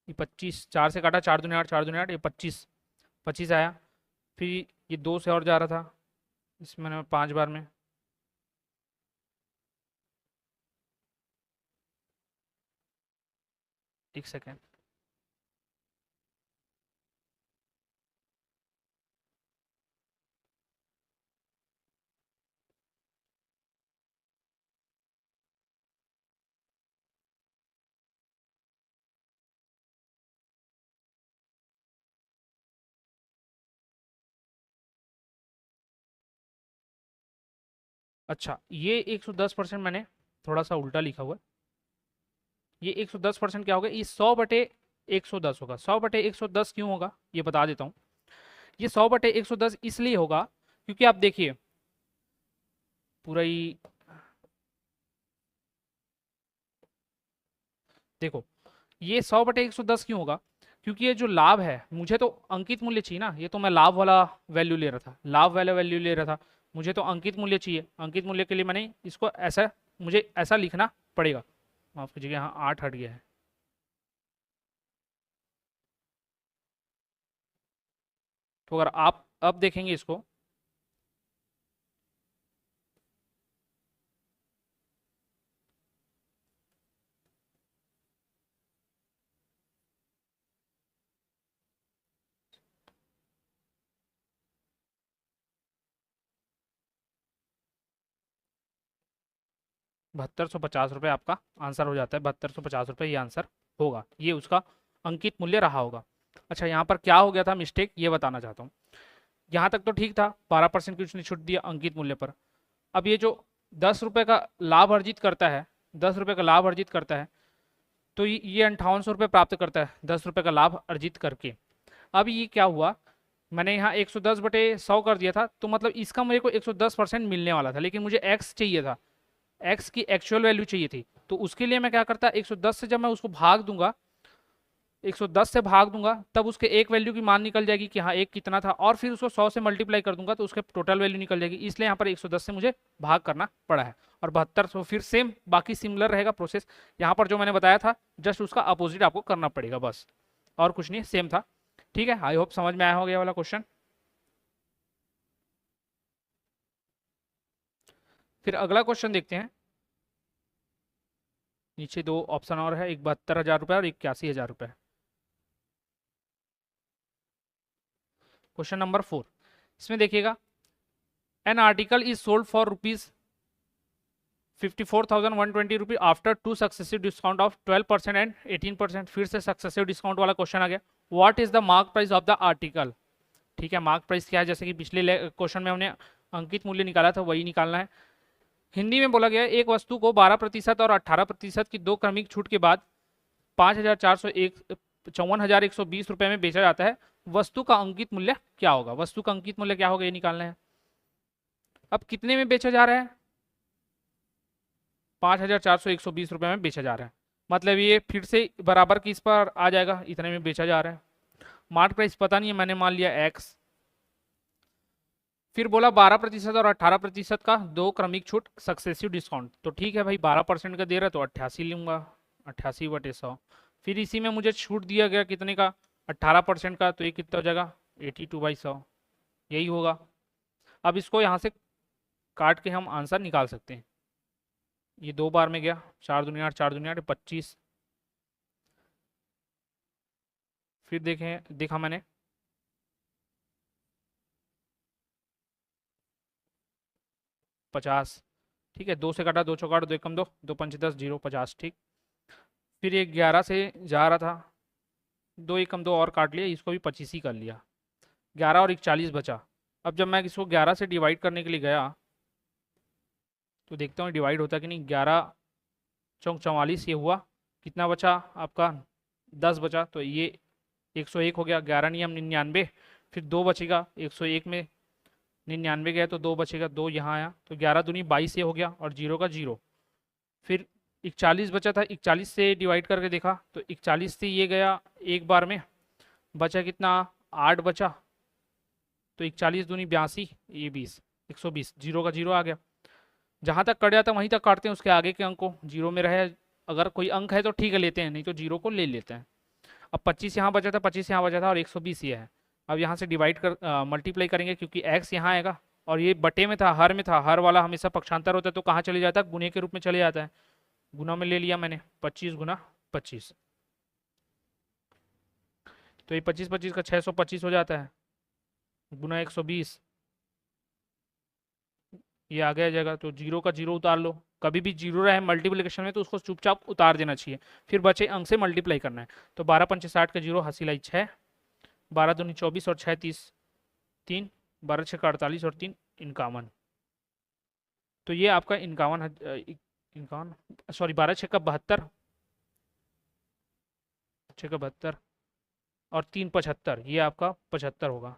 ये 25, 4 से काटा, 4 दूनी 8, 4 दूनी 8, ये 25, 25 आया। फिर ये 2 से और जा रहा था, इसमें 5 बार में, एक सेकेंड, अच्छा ये 110% मैंने थोड़ा सा उल्टा लिखा हुआ है। ये 110% क्या होगा, ये 100 बटे 110 होगा। 100 बटे 110 क्यों होगा ये बता देता हूँ। ये 100 बटे 110 इसलिए होगा क्योंकि आप देखिए पूरा ही, देखो ये 100 बटे 110 क्यों होगा, क्योंकि ये जो लाभ है, मुझे तो अंकित मूल्य चाहिए ना, ये तो मैं लाभ वाला वैल्यू ले रहा था, लाभ वाला वैल्यू ले रहा था, मुझे तो अंकित मूल्य चाहिए। अंकित मूल्य के लिए मैंने इसको ऐसा, मुझे ऐसा लिखना पड़ेगा। माफ कीजिएगा, यहाँ 8 हट गया है। तो अगर आप अब देखेंगे इसको, ₹7250 आपका आंसर हो जाता है। ₹7250 ये आंसर होगा, ये उसका अंकित मूल्य रहा होगा। अच्छा यहाँ पर क्या हो गया था मिस्टेक, ये बताना चाहता हूँ। यहाँ तक तो ठीक था, 12% की उसने छूट दिया अंकित मूल्य पर। अब ये जो 10 रुपये का लाभ अर्जित करता है, 10 रुपये का लाभ अर्जित करता है, तो ये 5800 रुपये प्राप्त करता है 10 रुपये का लाभ अर्जित करके। अब ये क्या हुआ, मैंने यहाँ 110 बटे 100 कर दिया था, तो मतलब इसका मेरे को 110% मिलने वाला था, लेकिन मुझे एक्स चाहिए था, एक्स की एक्चुअल वैल्यू चाहिए थी। तो उसके लिए मैं क्या करता, 110 से जब मैं उसको भाग दूंगा, 110 से भाग दूंगा, तब उसके एक वैल्यू की मान निकल जाएगी कि हाँ एक कितना था, और फिर उसको 100 से मल्टीप्लाई कर दूंगा तो उसके टोटल वैल्यू निकल जाएगी। इसलिए यहाँ पर 110 से मुझे भाग करना पड़ा है। और 72, फिर सेम बाकी सिमिलर रहेगा प्रोसेस। यहाँ पर जो मैंने बताया था जस्ट उसका अपोजिट आपको करना पड़ेगा बस, और कुछ नहीं, सेम था। ठीक है, आई होप समझ में आया होगा ये वाला क्वेश्चन। फिर अगला क्वेश्चन देखते हैं। नीचे 2 ऑप्शन और है, एक 72,000 रुपये और 81,000 रुपये। क्वेश्चन नंबर 4, इसमें देखिएगा, N article is sold for ₹54,120 after 2 successive discount of 12% and 18%। फिर से सक्सेसिव डिस्काउंट वाला क्वेश्चन आ गया। What is the mark price of the article. ठीक है, मार्क प्राइस क्या है, जैसे कि पिछले क्वेश्चन में हमने अंकित मूल्य निकाला था वही निकालना है। हिंदी में बोला गया है, एक वस्तु को 12% और 18% की 2 क्रमिक छूट के बाद ₹54,120 में बेचा जाता है, वस्तु का अंकित मूल्य क्या होगा? वस्तु का अंकित मूल्य क्या होगा ये निकालना है। अब कितने में बेचा जा रहा है? ₹54,120 में बेचा जा रहा है, मतलब ये फिर से बराबर किस पर आ जाएगा, इतने में बेचा जा रहा है। मार्केट प्राइस पता नहीं है, मैंने मान लिया एक्स। फिर बोला 12% और 18% का दो क्रमिक छूट सक्सेसिव डिस्काउंट, तो ठीक है भाई 12% का दे रहा है तो 88 लूंगा, 88/100। फिर इसी में मुझे छूट दिया गया कितने का, 18% का, तो ये कितना हो जाएगा 82/100, यही होगा। अब इसको यहाँ से काट के हम आंसर निकाल सकते हैं। ये 2 बार में गया, 4 दूनी 8, 4 दूनी 8, 25। फिर देखा मैंने 50, ठीक है, 2 से काटा, 2 चौकाट 2 एकम 2, 2 पंचे 10, 0 50, ठीक। फिर ये 11 से जा रहा था, 2 एकम 2 और काट लिया, इसको भी 25 ही कर लिया, 11 और 41 बचा। अब जब मैं इसको 11 से डिवाइड करने के लिए गया तो देखता हूँ डिवाइड होता कि नहीं। 11 चौक 44, ये हुआ, कितना बचा आपका 10 बचा, तो ये 101 हो गया। 11 नियम 99, फिर 2 बचेगा, 101 में 99 गया तो 2 बचेगा, 2 यहाँ आया, तो 11 दूनी 22 ये हो गया, और 0 का 0। फिर 41 बचा था, 41 से डिवाइड करके देखा तो 41 से ये गया एक बार में, बचा कितना 8 बचा, तो 41 दूनी 82, ये 20, 120, 0 का 0 आ गया। जहाँ तक कट जाता वहीं तक काटते हैं, उसके आगे के अंक को 0 में रहे, अगर कोई अंक है तो ठीक है लेते हैं, नहीं तो 0 को ले लेते हैं। अब 25 यहाँ बचा था, 25 यहाँ बचा था, और 120 ये है। अब यहाँ से डिवाइड कर मल्टीप्लाई करेंगे, क्योंकि x यहाँ आएगा और ये बटे में था, हर में था, हर वाला हमेशा पक्षांतर होता है, तो कहाँ चले जाता है, गुणे के रूप में चले जाता है। गुना में ले लिया मैंने, 25 गुना 25, तो ये 25 का 625 हो जाता है, गुना 120, ये आगे आ जाएगा। तो 0 का 0 उतार लो, कभी भी 0 रहे मल्टीप्लिकेशन में तो उसको चुपचाप उतार देना चाहिए, फिर बचे अंक से मल्टीप्लाई करना है। तो 12 पंचे 60 का 0, हंसी लाई 6, 12 दूनी 24 और 6 30, 3, 12 6 का 48 और 3 51। तो ये आपका 51 सॉरी 12 6 का 72, 6 का 72 और 3 75, ये आपका 75 होगा।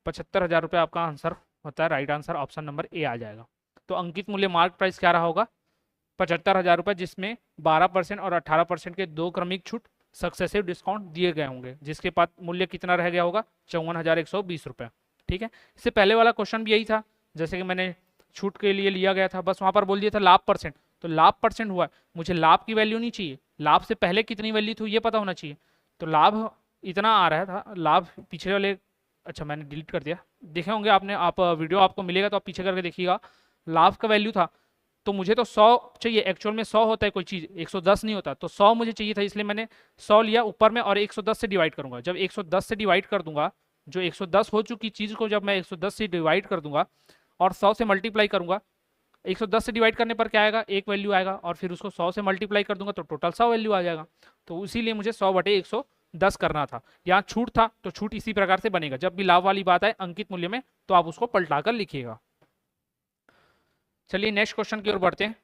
75,000 रुपये आपका आंसर होता है, right answer option number A आ जाएगा। तो अंकित मूल्य मार्क प्राइस क्या रहा होगा, 75,000 रुपये, जिसमें 12% और 18% के दो क्रमिक छूट सक्सेसिव डिस्काउंट दिए गए होंगे, जिसके पास मूल्य कितना रह गया होगा 54,120 रुपये। ठीक है, इससे पहले वाला क्वेश्चन भी यही था, जैसे कि मैंने छूट के लिए लिया गया था, बस वहाँ पर बोल दिया था लाभ परसेंट, तो लाभ परसेंट हुआ, मुझे लाभ की वैल्यू नहीं चाहिए, लाभ से पहले कितनी वैल्यू थी ये पता होना चाहिए। तो लाभ इतना आ रहा था, लाभ पीछे वाले, अच्छा मैंने डिलीट कर दिया, देखे होंगे आपने, आप वीडियो आपको मिलेगा तो आप पीछे करके देखिएगा, लाभ का वैल्यू था, तो मुझे तो 100 चाहिए, एक्चुअल में 100 होता है कोई चीज़, 110 नहीं होता, तो 100 मुझे चाहिए था, इसलिए मैंने 100 लिया ऊपर में और 110 से डिवाइड करूंगा। जब 110 से डिवाइड कर दूंगा, जो 110 हो चुकी चीज़ को जब मैं 110 से डिवाइड कर दूंगा और 100 से मल्टीप्लाई करूंगा, 110 से डिवाइड करने पर क्या आएगा, एक वैल्यू आएगा, और फिर उसको 100 से मल्टीप्लाई कर दूंगा तो टोटल 100 वैल्यू आ जाएगा। तो इसीलिए मुझे 100/110 करना था। यहाँ छूट था तो छूट इसी प्रकार से बनेगा, जब भी लाभ वाली बात आए अंकित मूल्य में तो आप उसको पलटा कर लिखिएगा। चलिए नेक्स्ट क्वेश्चन की ओर बढ़ते हैं।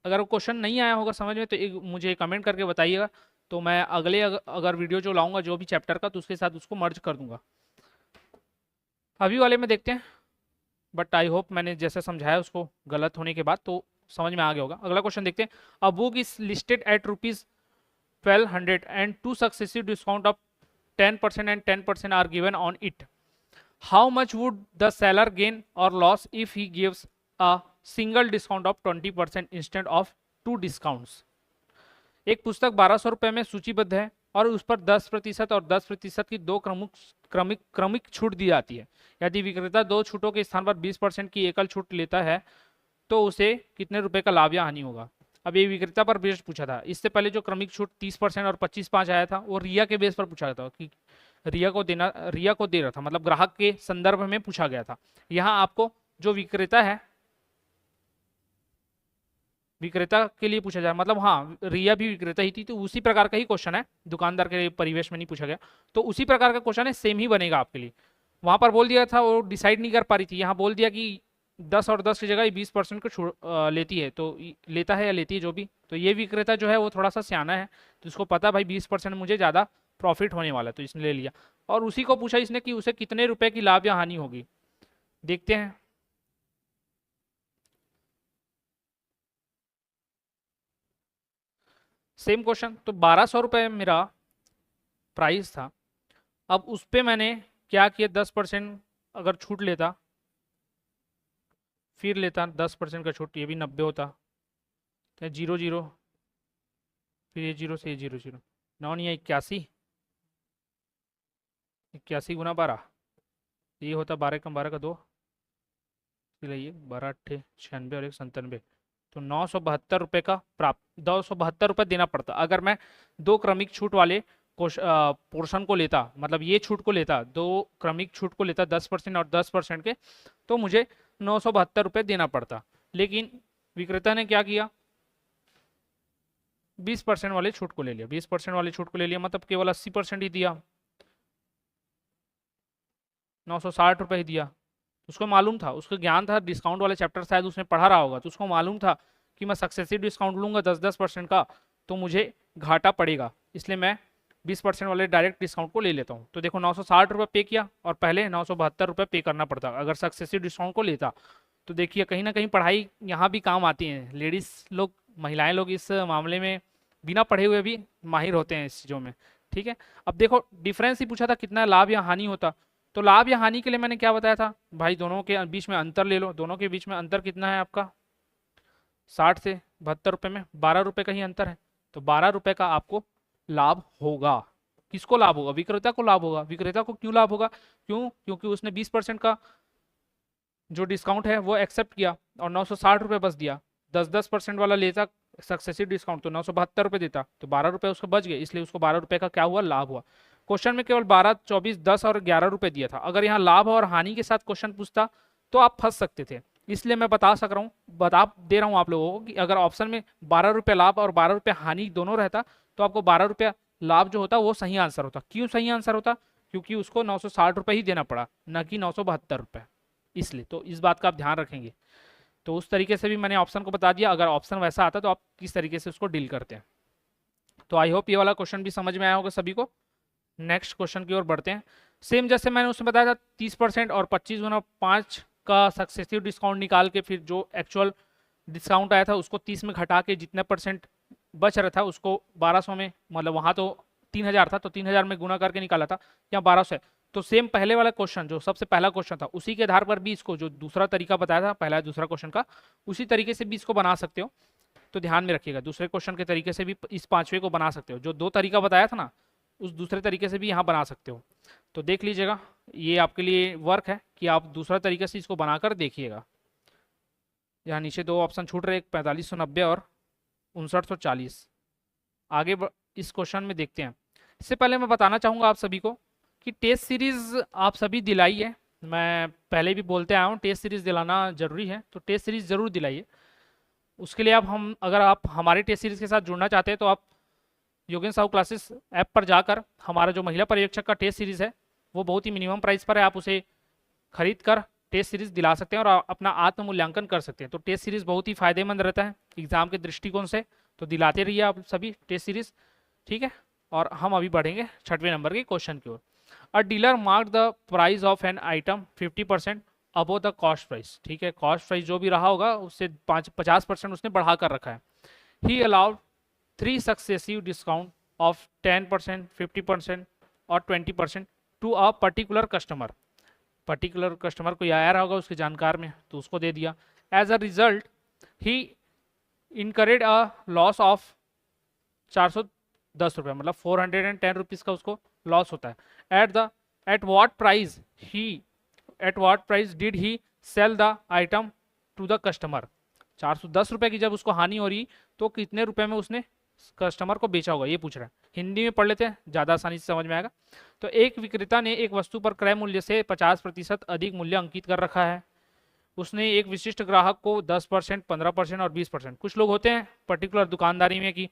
अगर वो क्वेश्चन नहीं आया होगा समझ में तो मुझे कमेंट करके बताइएगा, तो मैं अगले अगर वीडियो जो लाऊंगा जो भी चैप्टर का, तो उसके साथ उसको मर्ज कर दूंगा। अभी वाले में देखते हैं, बट आई होप मैंने जैसे समझाया उसको गलत होने के बाद तो समझ में आ गया होगा। अगला क्वेश्चन देखते हैं। A book is listed at ₹1200 and two successive discount of 10% and 10% are given on it. How much would the seller gain और loss if he gives a single discount of 20% instead of 2 discounts. एक पुस्तक 1200 रुपये में सूचीबद्ध है और उस पर 10% और 10% की दो क्रमिक छूट दी जाती है। यदि विक्रेता दो छूटों के स्थान पर 20% की एकल छूट लेता है तो उसे कितने रुपए का लाभ या हानि होगा। अब ये विक्रेता पर बेस पूछा था, इससे पहले जो क्रमिक छूट 30% और 25/5 आया था वो रिया के बेस पर पूछा था कि रिया को दे रहा था, मतलब ग्राहक के संदर्भ में पूछा गया था। यहाँ आपको जो विक्रेता है, विक्रेता के लिए पूछा जाए, मतलब हाँ रिया भी विक्रेता ही थी, तो उसी प्रकार का ही क्वेश्चन है, दुकानदार के परिवेश में नहीं पूछा गया, तो उसी प्रकार का क्वेश्चन है, सेम ही बनेगा आपके लिए। वहां पर बोल दिया था वो डिसाइड नहीं कर पा रही थी, यहाँ बोल दिया कि 10 और 10 की जगह 20% को लेती है, तो लेता है या लेती है जो भी, तो ये विक्रेता जो है वो थोड़ा सा सियाना है, तो उसको पता भाई 20% मुझे ज़्यादा प्रॉफिट होने वाला है, तो इसने ले लिया। और उसी को पूछा इसने कि उसे कितने रुपए की लाभ या हानि होगी। देखते हैं। सेम क्वेश्चन, तो 1200 रुपये मेरा प्राइस था। अब उस पे मैंने क्या किया, 10% अगर छूट लेता, फिर लेता 10% का छूट, ये भी 90 होता, तो 0 0, फिर ये 0 से ये 0 0, 9 या 81, 81 गुना 12, ये होता 12 कम 12 का 2, ये 12 8 96 और 1 97, तो 972 रुपये का प्राप्त, 972 रुपये देना पड़ता अगर मैं दो क्रमिक छूट वाले पोर्शन को लेता, मतलब ये छूट को लेता, दो क्रमिक छूट को लेता 10% और 10% के, तो मुझे 972 रुपये देना पड़ता। लेकिन विक्रेता ने क्या किया, 20% वाले छूट को ले लिया, 20% वाले छूट को ले लिया, मतलब केवल 80% ही दिया, 960 रुपये ही दिया। उसको मालूम था, उसको ज्ञान था, डिस्काउंट वाले चैप्टर शायद उसने पढ़ा रहा होगा, तो उसको मालूम था कि मैं सक्सेसिव डिस्काउंट लूंगा 10-10% का तो मुझे घाटा पड़ेगा, इसलिए मैं 20% वाले डायरेक्ट डिस्काउंट को ले लेता हूँ। तो देखो 960 रुपये पे किया और पहले 972 रुपये पे करना पड़ता अगर सक्सेसिव डिस्काउंट को लेता। तो देखिए कहीं ना कहीं पढ़ाई यहाँ भी काम आती है, लेडीज़ लोग, महिलाएं लोग इस मामले में बिना पढ़े हुए भी माहिर होते हैं इस चीज़ों में, ठीक है। अब देखो डिफरेंस ही पूछा था कितना लाभ या हानि होता, तो लाभ या हानि के लिए मैंने क्या बताया था भाई, दोनों के बीच में अंतर ले लो, दोनों के बीच में अंतर कितना है आपका 60 से 72 रुपये में 12 रुपये का ही अंतर है, तो 12 रुपये का आपको लाभ होगा। किसको लाभ होगा, विक्रेता को लाभ होगा। विक्रेता को क्यों लाभ होगा, क्योंकि उसने 20% का जो डिस्काउंट है वो एक्सेप्ट किया और 960 रुपये बस दिया। 10% वाला लेता सक्सेसिव डिस्काउंट तो 972 रुपये देता, तो 12 रुपये उसको बच गए, इसलिए उसको 12 रुपये का क्या हुआ, लाभ हुआ। क्वेश्चन में केवल 12, 24, 10 और 11 रुपये दिया था। अगर यहाँ लाभ और हानि के साथ क्वेश्चन पूछता तो आप फंस सकते थे, इसलिए मैं बता दे रहा हूँ आप लोगों को कि अगर ऑप्शन में 12 रुपये लाभ और 12 रुपये हानि दोनों रहता तो आपको 12 रुपये लाभ जो होता वो सही आंसर होता। क्यों सही आंसर होता, क्योंकि उसको 960 रुपये ही देना पड़ा, न कि 972 रुपये, इसलिए। तो इस बात का आप ध्यान रखेंगे। तो उस तरीके से भी मैंने ऑप्शन को बता दिया, अगर ऑप्शन वैसा आता तो आप किस तरीके से उसको डील करते हैं। तो आई होप ये वाला क्वेश्चन भी समझ में आया होगा सभी को। नेक्स्ट क्वेश्चन की ओर बढ़ते हैं। सेम जैसे मैंने उसमें बताया था 30% और 25 गुना 5 का सक्सेसिव डिस्काउंट निकाल के फिर जो एक्चुअल डिस्काउंट आया था उसको 30 में घटा के जितने % बच रहा था उसको 1200 में, मतलब वहाँ तो 3000 था तो 3000 में गुना करके निकाला था, या 1200 है। तो सेम पहले वाला क्वेश्चन जो सबसे पहला क्वेश्चन था उसी के आधार पर भी इसको, जो दूसरा तरीका बताया था पहला दूसरा क्वेश्चन का, उसी तरीके से भी इसको बना सकते हो। तो ध्यान में रखिएगा, दूसरे क्वेश्चन के तरीके से भी इस पांचवे को बना सकते हो। जो दो तरीका बताया था ना उस दूसरे तरीके से भी यहाँ बना सकते हो। तो देख लीजिएगा, ये आपके लिए वर्क है कि आप दूसरा तरीके से इसको बनाकर देखिएगा। यहाँ नीचे दो ऑप्शन छूट रहे, 4590 और 5940। आगे इस क्वेश्चन में देखते हैं। इससे पहले मैं बताना चाहूँगा आप सभी को कि टेस्ट सीरीज आप सभी दिलाइए। मैं पहले भी बोलते आया हूँ टेस्ट सीरीज दिलाना जरूरी है, तो टेस्ट सीरीज जरूर दिलाइए। उसके लिए अगर आप हमारे टेस्ट सीरीज के साथ जुड़ना चाहते हैं तो आप योगेंद्र साहू क्लासेस ऐप पर जाकर हमारा जो महिला पर्यवेक्षक का टेस्ट सीरीज है वो बहुत ही मिनिमम प्राइस पर है, आप उसे खरीद कर टेस्ट सीरीज दिला सकते हैं और अपना आत्म मूल्यांकन कर सकते हैं। तो टेस्ट सीरीज बहुत ही फायदेमंद रहता है एग्जाम के दृष्टिकोण से, तो दिलाते रहिए आप सभी टेस्ट सीरीज, ठीक है। और हम अभी बढ़ेंगे 6वें नंबर के क्वेश्चन की ओर। A dealer mark the price of an item 50% above the cost price, ठीक है। कॉस्ट प्राइस जो भी रहा होगा उससे 50% उसने बढ़ा कर रखा है। He allowed 3 successive discount of 10%, 50% और 20% to a particular customer. Particular customer को आया रहा होगा उसके जानकार में, तो उसको दे दिया। As a result he incurred a loss of 410 रुपये, मतलब 410 रुपीज़ का उसको लॉस होता है। At what price did he sell the item to the customer. 410 रुपये की जब उसको हानि हो रही तो कितने रुपए में उसने कस्टमर को बेचा होगा, ये पूछ रहा है। हिंदी में पढ़ लेते हैं, ज़्यादा आसानी से समझ में आएगा। तो एक विक्रेता ने एक वस्तु पर क्रय मूल्य से 50% अधिक मूल्य अंकित कर रखा है। उसने एक विशिष्ट ग्राहक को 10%, 15% और 20%, कुछ लोग होते हैं पर्टिकुलर दुकानदारी में कि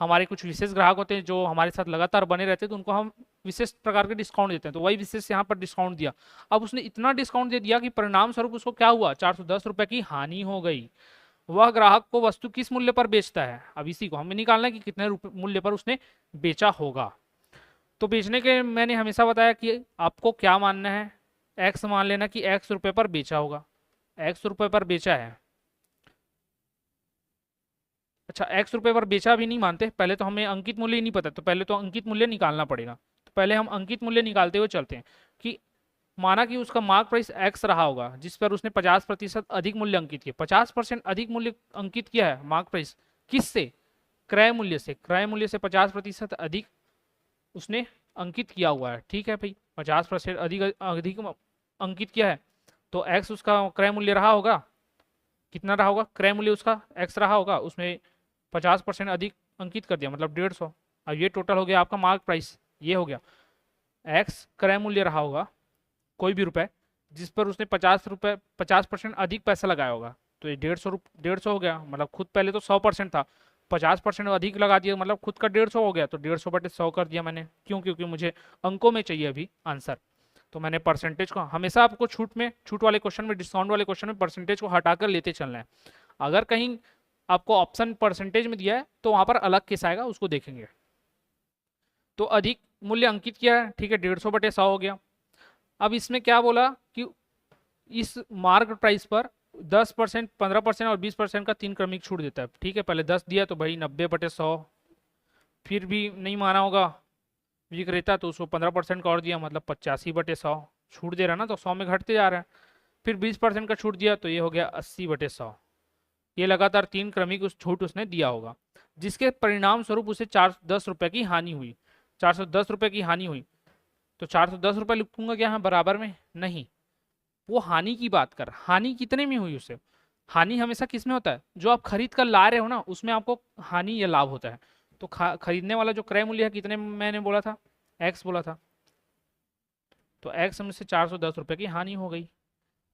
हमारे कुछ विशेष ग्राहक होते हैं जो हमारे साथ लगातार बने रहते हैं, तो उनको हम विशेष प्रकार के डिस्काउंट देते हैं। तो वही विशेष यहाँ पर डिस्काउंट दिया। अब उसने इतना डिस्काउंट दे दिया कि परिणाम स्वरूप उसको क्या हुआ, 410 रुपए की हानि हो गई। वह ग्राहक को वस्तु किस मूल्य पर बेचता है, अब इसी को हमें निकालना है कि कितने मूल्य पर उसने बेचा होगा। तो बेचने के मैंने हमेशा बताया कि आपको क्या मानना है, एक्स मान लेना कि एक्स रुपए पर बेचा होगा, एक्स रुपए पर बेचा है। अच्छा, एक्स रुपए पर बेचा भी नहीं मानते, पहले तो हमें अंकित मूल्य ही नहीं पता, तो पहले तो अंकित मूल्य निकालना पड़ेगा। तो पहले हम अंकित मूल्य निकालते हुए चलते हैं कि माना कि उसका मार्क प्राइस एक्स रहा होगा, जिस पर उसने 50% अधिक मूल्य अंकित किया। 50% अधिक मूल्य अंकित किया है मार्क प्राइस, किससे, क्रय मूल्य से। क्रय मूल्य से 50% अधिक उसने अंकित किया हुआ है। ठीक है भाई, 50% अधिक अधिक अंकित किया है, तो एक्स उसका क्रय मूल्य रहा होगा। कितना रहा होगा, क्रय मूल्य उसका एक्स रहा होगा, उसमें 50% अधिक अंकित कर दिया, मतलब 150। अब ये टोटल हो गया आपका मार्क प्राइस, ये हो गया एक्स क्रय मूल्य रहा होगा कोई भी रुपए जिस पर उसने 50% अधिक पैसा लगाया होगा। तो ये 150 हो गया, मतलब खुद पहले तो 100% था, 50% अधिक लगा दिया, मतलब खुद का 150 हो गया। तो 150/100 कर दिया मैंने, क्यों, क्योंकि मुझे अंकों में चाहिए अभी आंसर। तो मैंने परसेंटेज को, हमेशा आपको छूट वाले क्वेश्चन में, डिस्काउंट वाले क्वेश्चन में परसेंटेज को हटाकर लेते चलना है। अगर कहीं आपको ऑप्शन परसेंटेज में दिया है तो वहां पर अलग केस आएगा, उसको देखेंगे। तो अधिक मूल्य अंकित किया है, ठीक है, 150/100 हो गया। अब इसमें क्या बोला कि इस मार्क प्राइस पर 10%, 15% और 20% का 3 क्रमिक छूट देता है। ठीक है, पहले 10 दिया तो भाई 90/100, फिर भी नहीं माना होगा विक्रेता, तो उसको 15% का और दिया, मतलब 85/100 छूट दे रहा ना, तो 100 में घटते जा रहा है। फिर 20% का छूट दिया तो ये हो गया 80/100। ये लगातार 3 क्रमिक उस छूट उसने दिया होगा, जिसके परिणाम स्वरूप उसे 410 रुपए की हानि हुई। 410 रुपए की हानि हुई, तो 410 रुपए लिखूंगा क्या, यहाँ बराबर में नहीं, वो हानि की बात कर, हानि कितने में हुई उससे। हानि हमेशा किस में होता है, जो आप खरीद कर ला रहे हो ना, उसमें आपको हानि या लाभ होता है। तो खरीदने वाला जो क्रय मूल्य है कितने में मैंने बोला था, एक्स बोला था, तो एक्स में से 410 रुपए की हानि हो गई,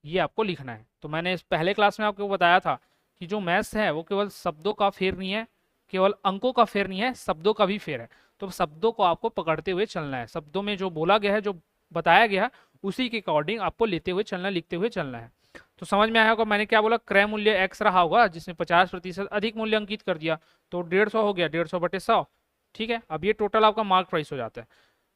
ये आपको लिखना है। तो मैंने इस पहले क्लास में आपको बताया था कि जो मैथ्स है वो केवल शब्दों का फेर नहीं है, केवल अंकों का फेर नहीं है, शब्दों का भी फेर है। तो शब्दों को आपको पकड़ते हुए चलना है, शब्दों में जो बोला गया है, जो बताया गया है, उसी के अकॉर्डिंग आपको लेते हुए चलना, लिखते हुए चलना है। तो समझ में आया होगा मैंने क्या बोला, क्रय मूल्य एक्स रहा होगा जिसने 50% अधिक मूल्य अंकित कर दिया, तो 150 हो गया, 150/100। ठीक है, अब ये टोटल आपका मार्क प्राइस हो जाता है।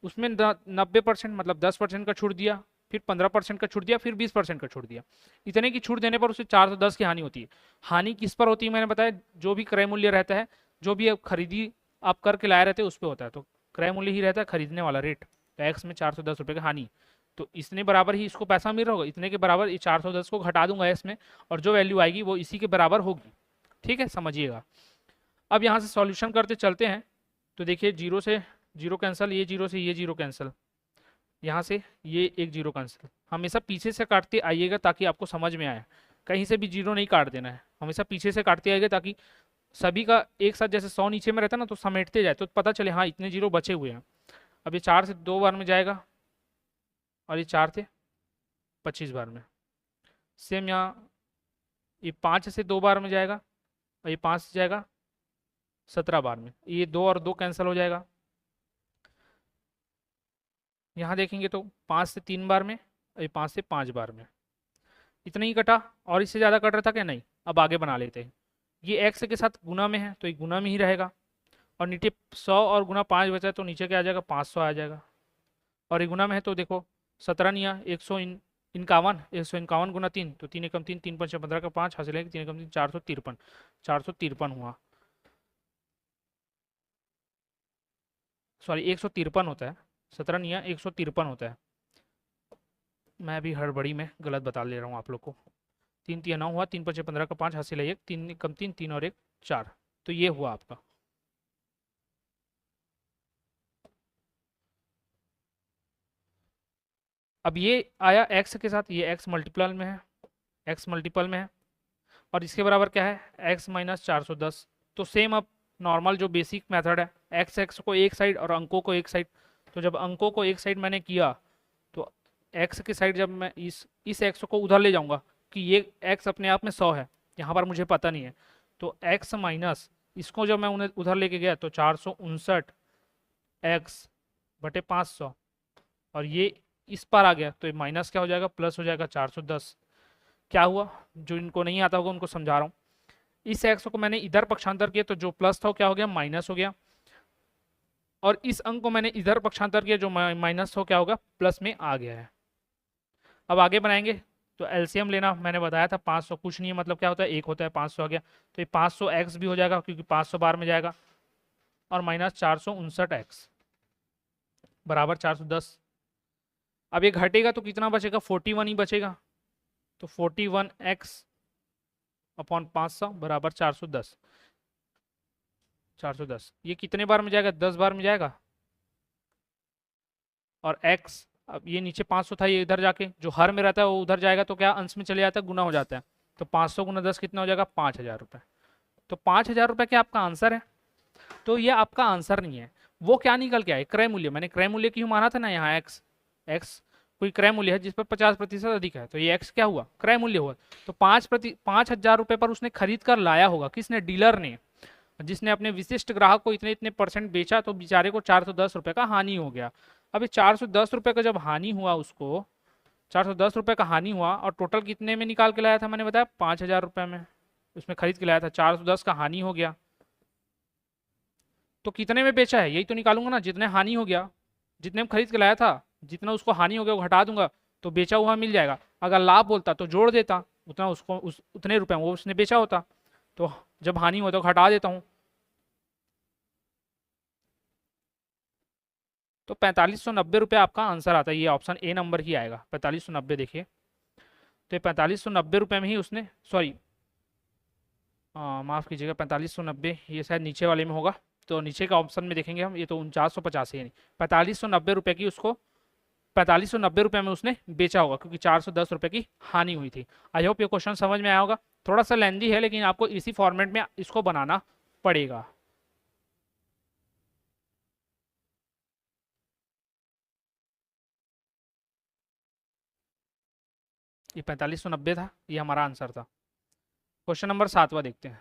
उसमें 90% मतलब 10% का छूट दिया, फिर 15% का छूट दिया, फिर 20% का छूट दिया। इतने की छूट देने पर उसे 410 की हानि होती है। हानि किस पर होती है मैंने बताया, जो भी क्रय मूल्य रहता है, जो भी खरीदी आप करके लाए रहते हैं उस पर होता है। तो क्रय मूल्य ही रहता है खरीदने वाला रेट, तो एक्स में 410 रुपये की हानि, तो इसने बराबर ही इसको पैसा मिल रहा होगा, इतने के बराबर 410 को घटा दूंगा एस में, और जो वैल्यू आएगी वो इसी के बराबर होगी। ठीक है, समझिएगा। अब यहाँ से सॉल्यूशन करते चलते हैं। तो देखिए, 0 से 0 कैंसिल, ये 0 से ये 0 कैंसिल, यहाँ से ये एक 0 कैंसिल। हमेशा पीछे से काटते आइएगा ताकि आपको समझ में आए, कहीं से भी 0 नहीं काट देना है, हमेशा पीछे से काटते आइएगा ताकि सभी का एक साथ, जैसे 100 नीचे में रहता है ना, तो समेटते जाए तो पता चले हाँ इतने 0 बचे हुए हैं। अब ये 4 से 2 बार में जाएगा, और ये 4 से 25 बार में। सेम यहाँ ये 5 से 2 बार में जाएगा, और ये 5 से जाएगा 17 बार में। ये 2 और 2 कैंसिल हो जाएगा। यहाँ देखेंगे तो 5 से 3 बार में, और ये 5 से 5 बार में। इतना ही कटा, और इससे ज़्यादा कट रहा था क्या, नहीं। अब आगे बना लेते हैं। ये x के साथ गुना में है तो ये गुना में ही रहेगा, और नीचे 100 और गुना 5 बचा है तो नीचे क्या आ जाएगा, 500 आ जाएगा। और ये गुना में है तो देखो 17 नहीं, 151, 151 गुना 3, तो 3 एकम 3, 3 पंचे 15 का 5 हासिल है, 3 एकम 3, 453, 453 हुआ। सॉरी 153 होता है, 17 नहीं है, 153 होता है। मैं भी हड़बड़ी में गलत बता ले रहा हूँ आप लोग को। 3 3 9 हुआ, 3 पंचे 15 का 5 हासिल है 1, 3 एकम 3, 3 और 1 4, तो ये हुआ आपका। अब ये आया x के साथ, ये x मल्टीपल में है, x मल्टीपल में है, और इसके बराबर क्या है, x माइनस 410। तो सेम अब नॉर्मल जो बेसिक मेथड है, x को एक साइड और अंकों को एक साइड। तो जब अंकों को एक साइड मैंने किया, तो x की साइड जब मैं इस x को उधर ले जाऊंगा कि ये x अपने आप में 100 है, यहाँ पर मुझे पता नहीं है, तो x माइनस इसको जब मैं उन्हें उधर लेके गया तो 459 x बटे 500, और ये इस पर आ गया तो ये माइनस क्या हो जाएगा, प्लस हो जाएगा 410। क्या हुआ, जो इनको नहीं आता होगा उनको समझा रहा हूँ। इस x को मैंने इधर पक्षांतर किया तो जो प्लस था वो क्या हो गया, माइनस हो गया, और इस अंक को मैंने इधर पक्षांतर किया, जो माइनस हो क्या होगा, प्लस में आ गया है। अब आगे बनाएंगे तो एलसीएम लेना मैंने बताया था, 500 कुछ नहीं है, मतलब क्या होता है, 1 होता है, 500 आ गया, तो ये 500x भी हो जाएगा क्योंकि 500 बार में जाएगा, और माइनस 459x बराबर 410। अब ये घटेगा तो कितना बचेगा, 41 ही बचेगा, तो 41x अपॉन 500 बराबर 410। 410 ये कितने बार में जाएगा, 10 बार में जाएगा, और x, अब ये नीचे 500 था, ये इधर जाके जो हर में रहता है वो उधर जाएगा तो क्या अंश में चले जाता है, गुना हो जाता है, तो 500 गुना 10 कितना हो जाएगा, 5000 रुपये। तो 5000 रुपये क्या आपका आंसर है? तो ये आपका आंसर नहीं है। वो क्या निकल के आए, क्रय मूल्य। मैंने क्रय मूल्य क्यों माना था ना, यहाँ x कोई क्रय मूल्य है जिस पर 50% अधिक है, तो ये x क्या हुआ, क्रय मूल्य हुआ। तो 5,000 रुपये पर उसने खरीद कर लाया होगा, किसने, डीलर ने, जिसने अपने विशिष्ट ग्राहक को इतने इतने % बेचा, तो बेचारे को 410 रुपये का हानि हो गया। अभी 410 रुपये का जब हानि हुआ, उसको 410 रुपये का हानि हुआ, और टोटल कितने में निकाल के लाया था, मैंने बताया 5000 रुपये में उसमें खरीद के लाया था, 410 का हानि हो गया, तो कितने में बेचा है, यही तो निकालूंगा ना, जितने हानि हो गया, जितने में खरीद के लाया था, जितना उसको हानि हो गया वो हटा दूंगा, तो बेचा हुआ मिल जाएगा। अगर लाभ बोलता तो जोड़ देता, उतना उसको उतने रुपए वो उसने बेचा होता, तो जब हानि होता तो हटा देता हूँ। तो 4590 रुपये आपका आंसर आता है, ये ऑप्शन ए नंबर ही आएगा, 4590। देखिए तो ये 4590 रुपये में ही उसने, सॉरी माफ़ कीजिएगा, 4590 ये शायद नीचे वाले में होगा, तो नीचे का ऑप्शन में देखेंगे हम, ये तो 4950 है, नहीं 4590 रुपये की उसको 4590 रुपये में उसने बेचा होगा, क्योंकि 410 रुपये की हानि हुई थी। आई होप ये क्वेश्चन समझ में आया होगा, थोड़ा सा लेंदी है लेकिन आपको इसी फॉर्मेट में इसको बनाना पड़ेगा। ये 4590 था, ये हमारा आंसर था। क्वेश्चन नंबर 7वां देखते हैं।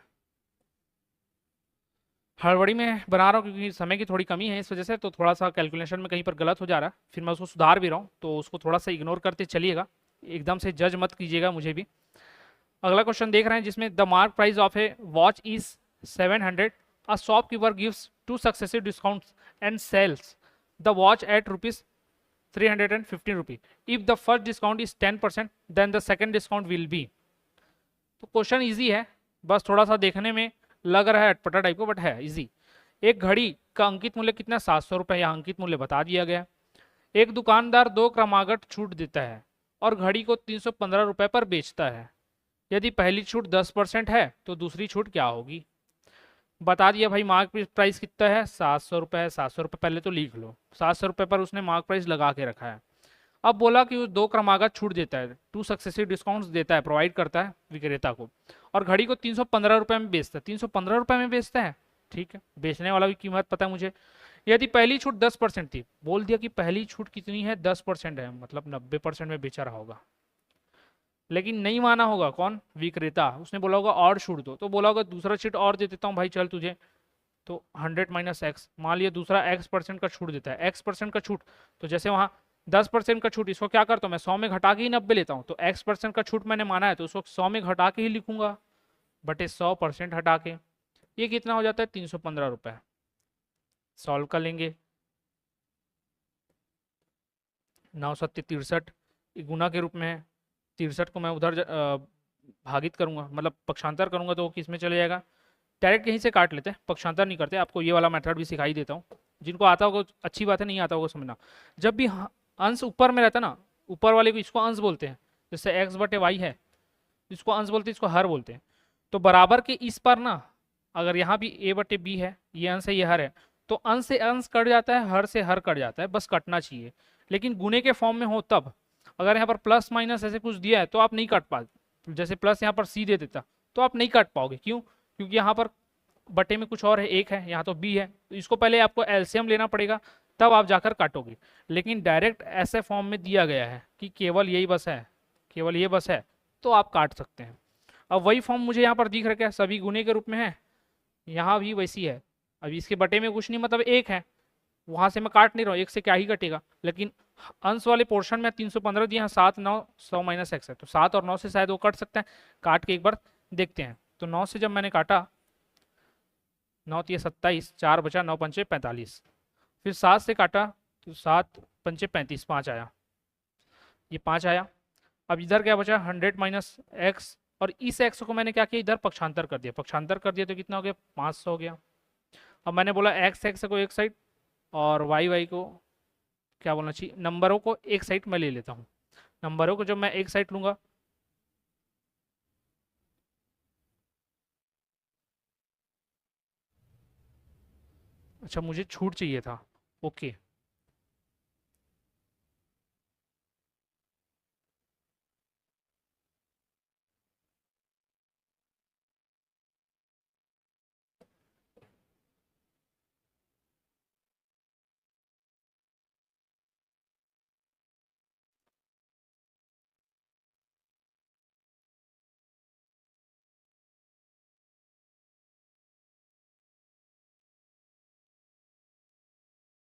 हड़बड़ी में बना रहा हूँ क्योंकि समय की थोड़ी कमी है, इस वजह से तो थोड़ा सा कैलकुलेशन में कहीं पर गलत हो जा रहा है, फिर मैं उसको सुधार भी रहा हूँ, तो उसको थोड़ा सा इग्नोर करते चलिएगा, एकदम से जज मत कीजिएगा मुझे भी। अगला क्वेश्चन देख रहे हैं जिसमें the mark price of a watch is 700, a shopkeeper gives 2 successive discounts and sells the watch at ₹315 rupee. If the first discount is 10% then the second discount will be. तो क्वेश्चन ईजी है, बस थोड़ा सा देखने में लग रहा है अटपटा टाइप को, बट है इजी। एक घड़ी का अंकित मूल्य कितना, 700 रुपये, यहाँ अंकित मूल्य बता दिया गया। एक दुकानदार 2 क्रमागत छूट देता है और घड़ी को 315 रुपये पर बेचता है। यदि पहली छूट 10% है तो दूसरी छूट क्या होगी। बता दिया भाई, मार्क प्राइस कितना है, 700 रुपये है। 700 रुपये पहले तो लिख लो, 700 रुपये पर उसने मार्क प्राइस लगा के रखा है। अब बोला कि वो 2 क्रमागत छूट देता है, 2 सक्सेसिव डिस्काउंट्स देता है, प्रोवाइड करता है विक्रेता को, और घड़ी को 315 रुपये में बेचता है। 315 रुपये में बेचता है, ठीक है, बेचने वाला की कीमत पता है मुझे। यदि पहली छूट 10% थी, बोल दिया कि पहली छूट कितनी है, 10% है, मतलब 90% में बेचा रहा होगा, लेकिन नहीं माना होगा कौन, विक्रेता। उसने बोला होगा और छूट दो, तो बोला होगा दूसरा छूट और दे देता हूँ भाई, चल तुझे, तो 100 - x, मान लिया दूसरा x% का छूट देता है, x% का छूट, तो जैसे वहाँ 10% का छूट, इसको क्या करता हूँ मैं 100 में घटा के ही 90 लेता हूँ, तो x% का छूट मैंने माना है तो उसको 100 में घटा के ही लिखूंगा, बटे 100% हटा के, ये कितना हो जाता है, 315 रुपये। सॉल्व कर लेंगे, 9 7 63 गुना के रूप में है, 63 को मैं उधर भागित करूंगा, मतलब पक्षांतर करूंगा, तो वो किस में चले जाएगा, डायरेक्ट कहीं से काट लेते हैं, पक्षांतर नहीं करते। आपको ये वाला मेथड भी सिखाई देता हूँ, जिनको आता होगा अच्छी बात है, नहीं आता होगा समझना। जब भी अंश ऊपर में रहता है ना, ऊपर वाले को इसको अंश बोलते हैं, जैसे x बटे y है, इसको अंश बोलते हैं, इसको हर बोलते हैं। तो बराबर के इस पर ना, अगर यहाँ भी a बटे b है, ये अंश है ये हर है, तो अंश से अंश कट जाता है, हर से हर कट जाता है, बस कटना चाहिए। लेकिन गुने के फॉर्म में हो तब, अगर यहाँ पर प्लस माइनस ऐसे कुछ दिया है तो आप नहीं काट पाते, जैसे प्लस यहाँ पर c दे देता तो आप नहीं काट पाओगे। क्यों, क्योंकि यहाँ पर बटे में कुछ और है, एक है, यहाँ तो b है, तो इसको पहले आपको एलसीएम लेना पड़ेगा, तब आप जाकर काटोगे। लेकिन डायरेक्ट ऐसे फॉर्म में दिया गया है कि केवल यही बस है, केवल ये बस है, तो आप काट सकते हैं। अब वही फॉर्म मुझे यहाँ पर दिख रहा है, सभी गुने के रूप में है, यहाँ भी वैसी है। अब इसके बटे में कुछ नहीं, मतलब एक है, वहाँ से मैं काट नहीं रहा हूँ, एक से क्या ही कटेगा। लेकिन अंश वाले पोर्शन में 315 दिए हैं, 7 9 100 माइनस एक्स है, तो 7 और 9 से शायद वो कट सकते हैं। काट के एक बार देखते हैं। तो 9 से जब मैंने काटा, 9 ये 27, 4 बचा, 9 पंचे 45। फिर 7 से काटा तो 7 पंचे 35, 5 आया, ये 5 आया। अब इधर क्या बचा, 100 माइनस एक्स, और इस एक्स को मैंने क्या किया, इधर पक्षांतर कर दिया। पक्षांतर कर दिया तो कितना हो गया, 500 हो गया। अब मैंने बोला एक्स एक्स को एक साइड और वाई वाई को क्या बोलना चाहिए, नंबरों को एक साइड मैं ले लेता हूँ। नंबरों को जब मैं एक साइड लूँगा, अच्छा मुझे छूट चाहिए था, ओके।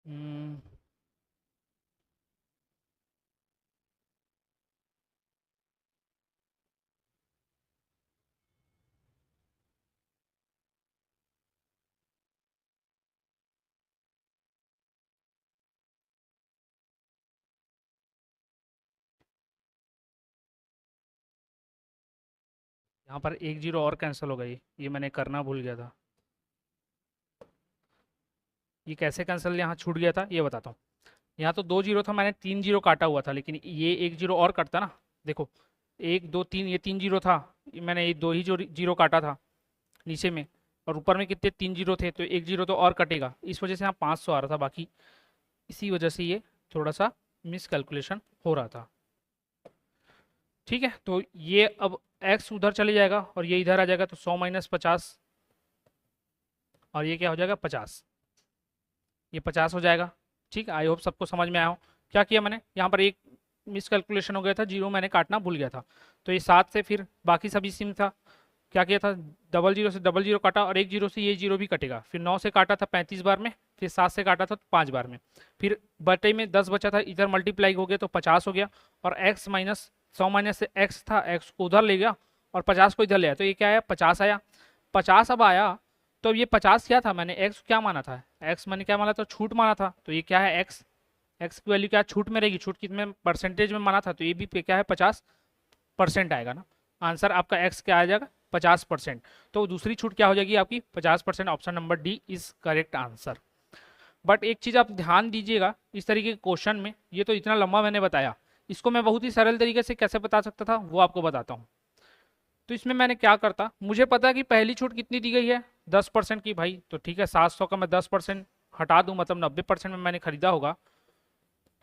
हम्म, यहाँ पर एक जीरो और कैंसिल हो गई, ये मैंने करना भूल गया था। ये कैसे कैंसिल यहाँ छूट गया था ये बताता हूँ। यहाँ तो 2 जीरो था, मैंने 3 जीरो काटा हुआ था, लेकिन ये एक जीरो और कटता ना। देखो 1 2 3, ये 3 जीरो था, मैंने ये 2 ही जो जीरो काटा था नीचे में, और ऊपर में कितने 3 जीरो थे, तो एक जीरो तो और कटेगा। इस वजह से यहाँ 500 आ रहा था, बाकी इसी वजह से ये थोड़ा सा मिस कैलकुलेशन हो रहा था। ठीक है, तो ये अब x उधर चले जाएगा और ये इधर आ जाएगा, तो 100 माइनस 50, और ये क्या हो जाएगा 50, ये 50 हो जाएगा। ठीक है, आई होप सबको समझ में आया हो। क्या किया मैंने, यहाँ पर एक मिस कैलकुलेशन हो गया था, जीरो मैंने काटना भूल गया था, तो ये 7 से फिर बाकी सभी सिम था, क्या किया था, डबल जीरो से डबल जीरो काटा, और एक जीरो से ये जीरो भी कटेगा। फिर 9 से काटा था 35 बार में, फिर 7 से काटा था 5 बार में, फिर बटे में 10 बचा था, इधर मल्टीप्लाई हो गया तो 50 हो गया, और x माइनस 100 माइनस से x था, x को उधर ले गया और 50 को इधर ले आया, तो ये क्या आया 50 आया। 50 अब आया, तो ये 50 क्या था, मैंने x क्या माना था, x मैंने क्या माना था, छूट माना था, तो ये क्या है x, x की वैल्यू क्या छूट में रहेगी, छूट कितने परसेंटेज में माना था, तो ये भी क्या है 50% आएगा ना। आंसर आपका x क्या आ जाएगा 50%। तो दूसरी छूट क्या हो जाएगी आपकी 50%, option number D is correct answer. But एक चीज़ आप ध्यान दीजिएगा, इस तरीके के क्वेश्चन में, ये तो इतना लंबा मैंने बताया, इसको मैं बहुत ही सरल तरीके से कैसे बता सकता था वो आपको बताता हूँ। तो इसमें मैंने क्या करता, मुझे पता है कि पहली छूट कितनी दी गई है 10% की, भाई तो ठीक है 700 का मैं 10% हटा दूं, मतलब 90% में मैंने खरीदा होगा,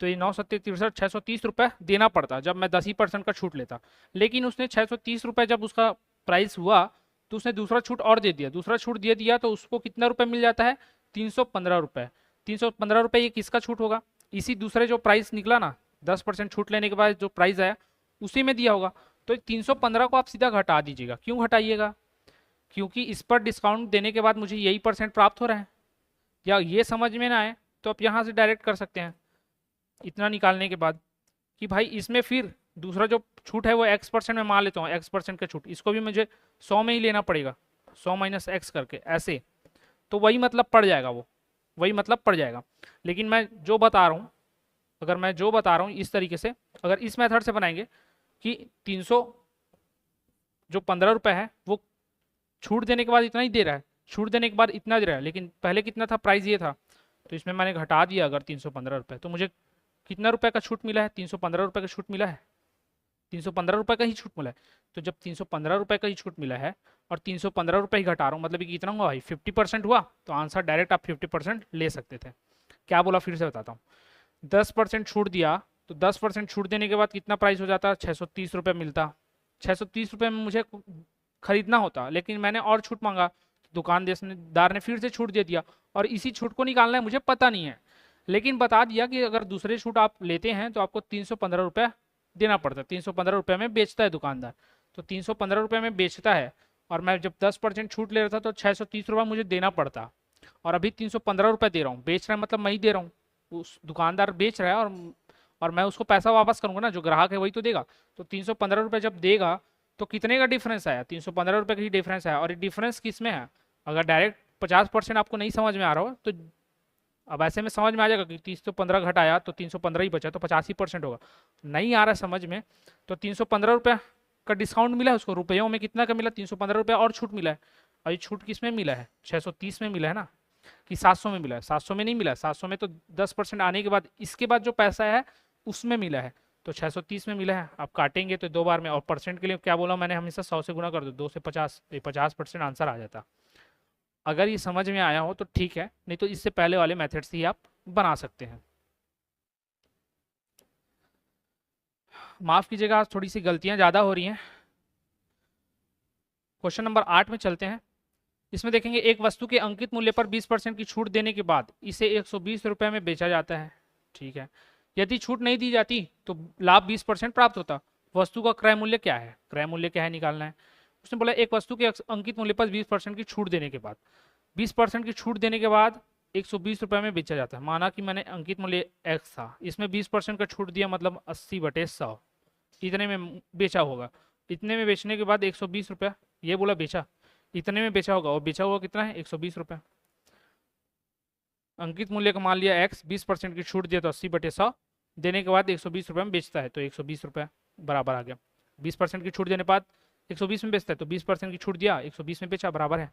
तो ये 9 सत्ते 63, 630 रुपये देना पड़ता जब मैं 10% का छूट लेता। लेकिन उसने 630 रुपये जब उसका प्राइस हुआ, तो उसने दूसरा छूट और दे दिया, दूसरा छूट दे दिया, तो उसको कितना रुपये मिल जाता है 315 रुपये। 315 रुपये ये किसका छूट होगा, इसी दूसरे जो प्राइस निकला ना 10% छूट लेने के बाद जो प्राइस आया उसी में दिया होगा। तो 315 को आप सीधा घटा दीजिएगा। क्यों घटाइएगा, क्योंकि इस पर डिस्काउंट देने के बाद मुझे यही परसेंट प्राप्त हो रहा है। या ये समझ में ना आए तो आप यहाँ से डायरेक्ट कर सकते हैं, इतना निकालने के बाद कि भाई इसमें फिर दूसरा जो छूट है वो x% में मान लेता हूँ, x% का छूट, इसको भी मुझे 100 में ही लेना पड़ेगा, 100 माइनस एक्स करके ऐसे, तो वही मतलब पड़ जाएगा, वो वही मतलब पड़ जाएगा। लेकिन मैं जो बता रहा हूँ, अगर मैं जो बता रहा हूँ इस तरीके से, अगर इस मेथड से बनाएंगे कि 300 जो 15 रुपये है वो छूट देने के बाद इतना ही दे रहा है, छूट देने के बाद इतना दे रहा है, लेकिन पहले कितना था प्राइस ये था, तो इसमें मैंने घटा दिया अगर 315 रुपये, तो मुझे कितना रुपए का छूट मिला है, 315 रुपये का छूट मिला है, 315 रुपये का ही छूट मिला है। तो जब 315 रुपये का ही छूट मिला है और 315 रुपये ही घटा रहा हूँ, मतलब कि कितना हुआ भाई 50% हुआ, तो आंसर डायरेक्ट आप 50% ले सकते थे। क्या बोला फिर से बताता हूँ, 10% छूट दिया, तो 10% छूट देने के बाद कितना प्राइस हो जाता, 630 रुपये मिलता। 630 रुपये में मुझे खरीदना होता, लेकिन मैंने और छूट मांगा, दुकानदार ने फिर से छूट दे दिया, और इसी छूट को निकालना है मुझे पता नहीं है, लेकिन बता दिया कि अगर दूसरे छूट आप लेते हैं तो आपको 315 रुपये देना पड़ता है। 315 रुपये में बेचता है दुकानदार, तो 315 रुपये में बेचता है और मैं जब 10% छूट ले रहा था तो 630 रुपये मुझे देना पड़ता, और अभी 315 रुपये दे रहा हूँ। बेच रहा है मतलब मैं ही दे रहा हूँ, उस दुकानदार बेच रहा है, और मैं उसको पैसा वापस करूँगा ना, जो ग्राहक है वही तो देगा। तो 315 रुपये जब देगा तो कितने का डिफरेंस आया? 315 रुपये का ही डिफरेंस आया। और ये डिफरेंस किस में है? अगर डायरेक्ट 50% आपको नहीं समझ में आ रहा हो तो अब ऐसे में समझ में आ जाएगा कि 315 घटाया तो 315 ही बचा, तो 85% होगा। नहीं आ रहा समझ में, तो 315 रुपये का डिस्काउंट मिला है उसको, रुपयों में कितना का मिला? 315 रुपये और छूट मिला है। और ये छूट किस में मिला है? 630 में मिला है ना, कि 700 में मिला है? 700 में नहीं मिला है, 700 में तो 10% आने के बाद इसके बाद जो पैसा है उसमें मिला है, तो 630 में मिला है। आप काटेंगे तो 2 बार में, और परसेंट के लिए क्या बोला मैंने, हमेशा 100 से गुना कर दो, 2 से 50, 50% आंसर आ जाता। अगर ये समझ में आया हो तो ठीक है, नहीं तो इससे पहले वाले मेथड से ही आप बना सकते हैं। माफ कीजिएगा, आज थोड़ी सी गलतियां ज़्यादा हो रही हैं। क्वेश्चन नंबर 8 में चलते हैं। इसमें देखेंगे, एक वस्तु के अंकित मूल्य पर 20% की छूट देने के बाद इसे 120 रुपये में बेचा जाता है। ठीक है, यदि छूट नहीं दी जाती तो लाभ 20% प्राप्त होता। वस्तु का क्रय मूल्य क्या है? क्रय मूल्य क्या है निकालना है। उसने बोला एक वस्तु के अंकित मूल्य पर 20% की छूट देने के बाद, 20% की छूट देने के बाद 120 रुपये में बेचा जाता है। माना कि मैंने अंकित मूल्य x था, इसमें 20% का छूट दिया, मतलब 80/100 इतने में बेचा होगा। इतने में बेचने के बाद 120 रुपये, ये बोला बेचा, इतने में बेचा होगा, और बेचा हुआ कितना है? 120 रुपये। अंकित मूल्य का मान लिया x, 20% की छूट दिया तो 80/100 देने के बाद 120 रुपये में बेचता है, तो 120 रुपये बराबर आ गया। 20% की छूट देने के बाद 120 में बेचता है, तो 20% की छूट दिया, 120 में बेचा, बराबर है।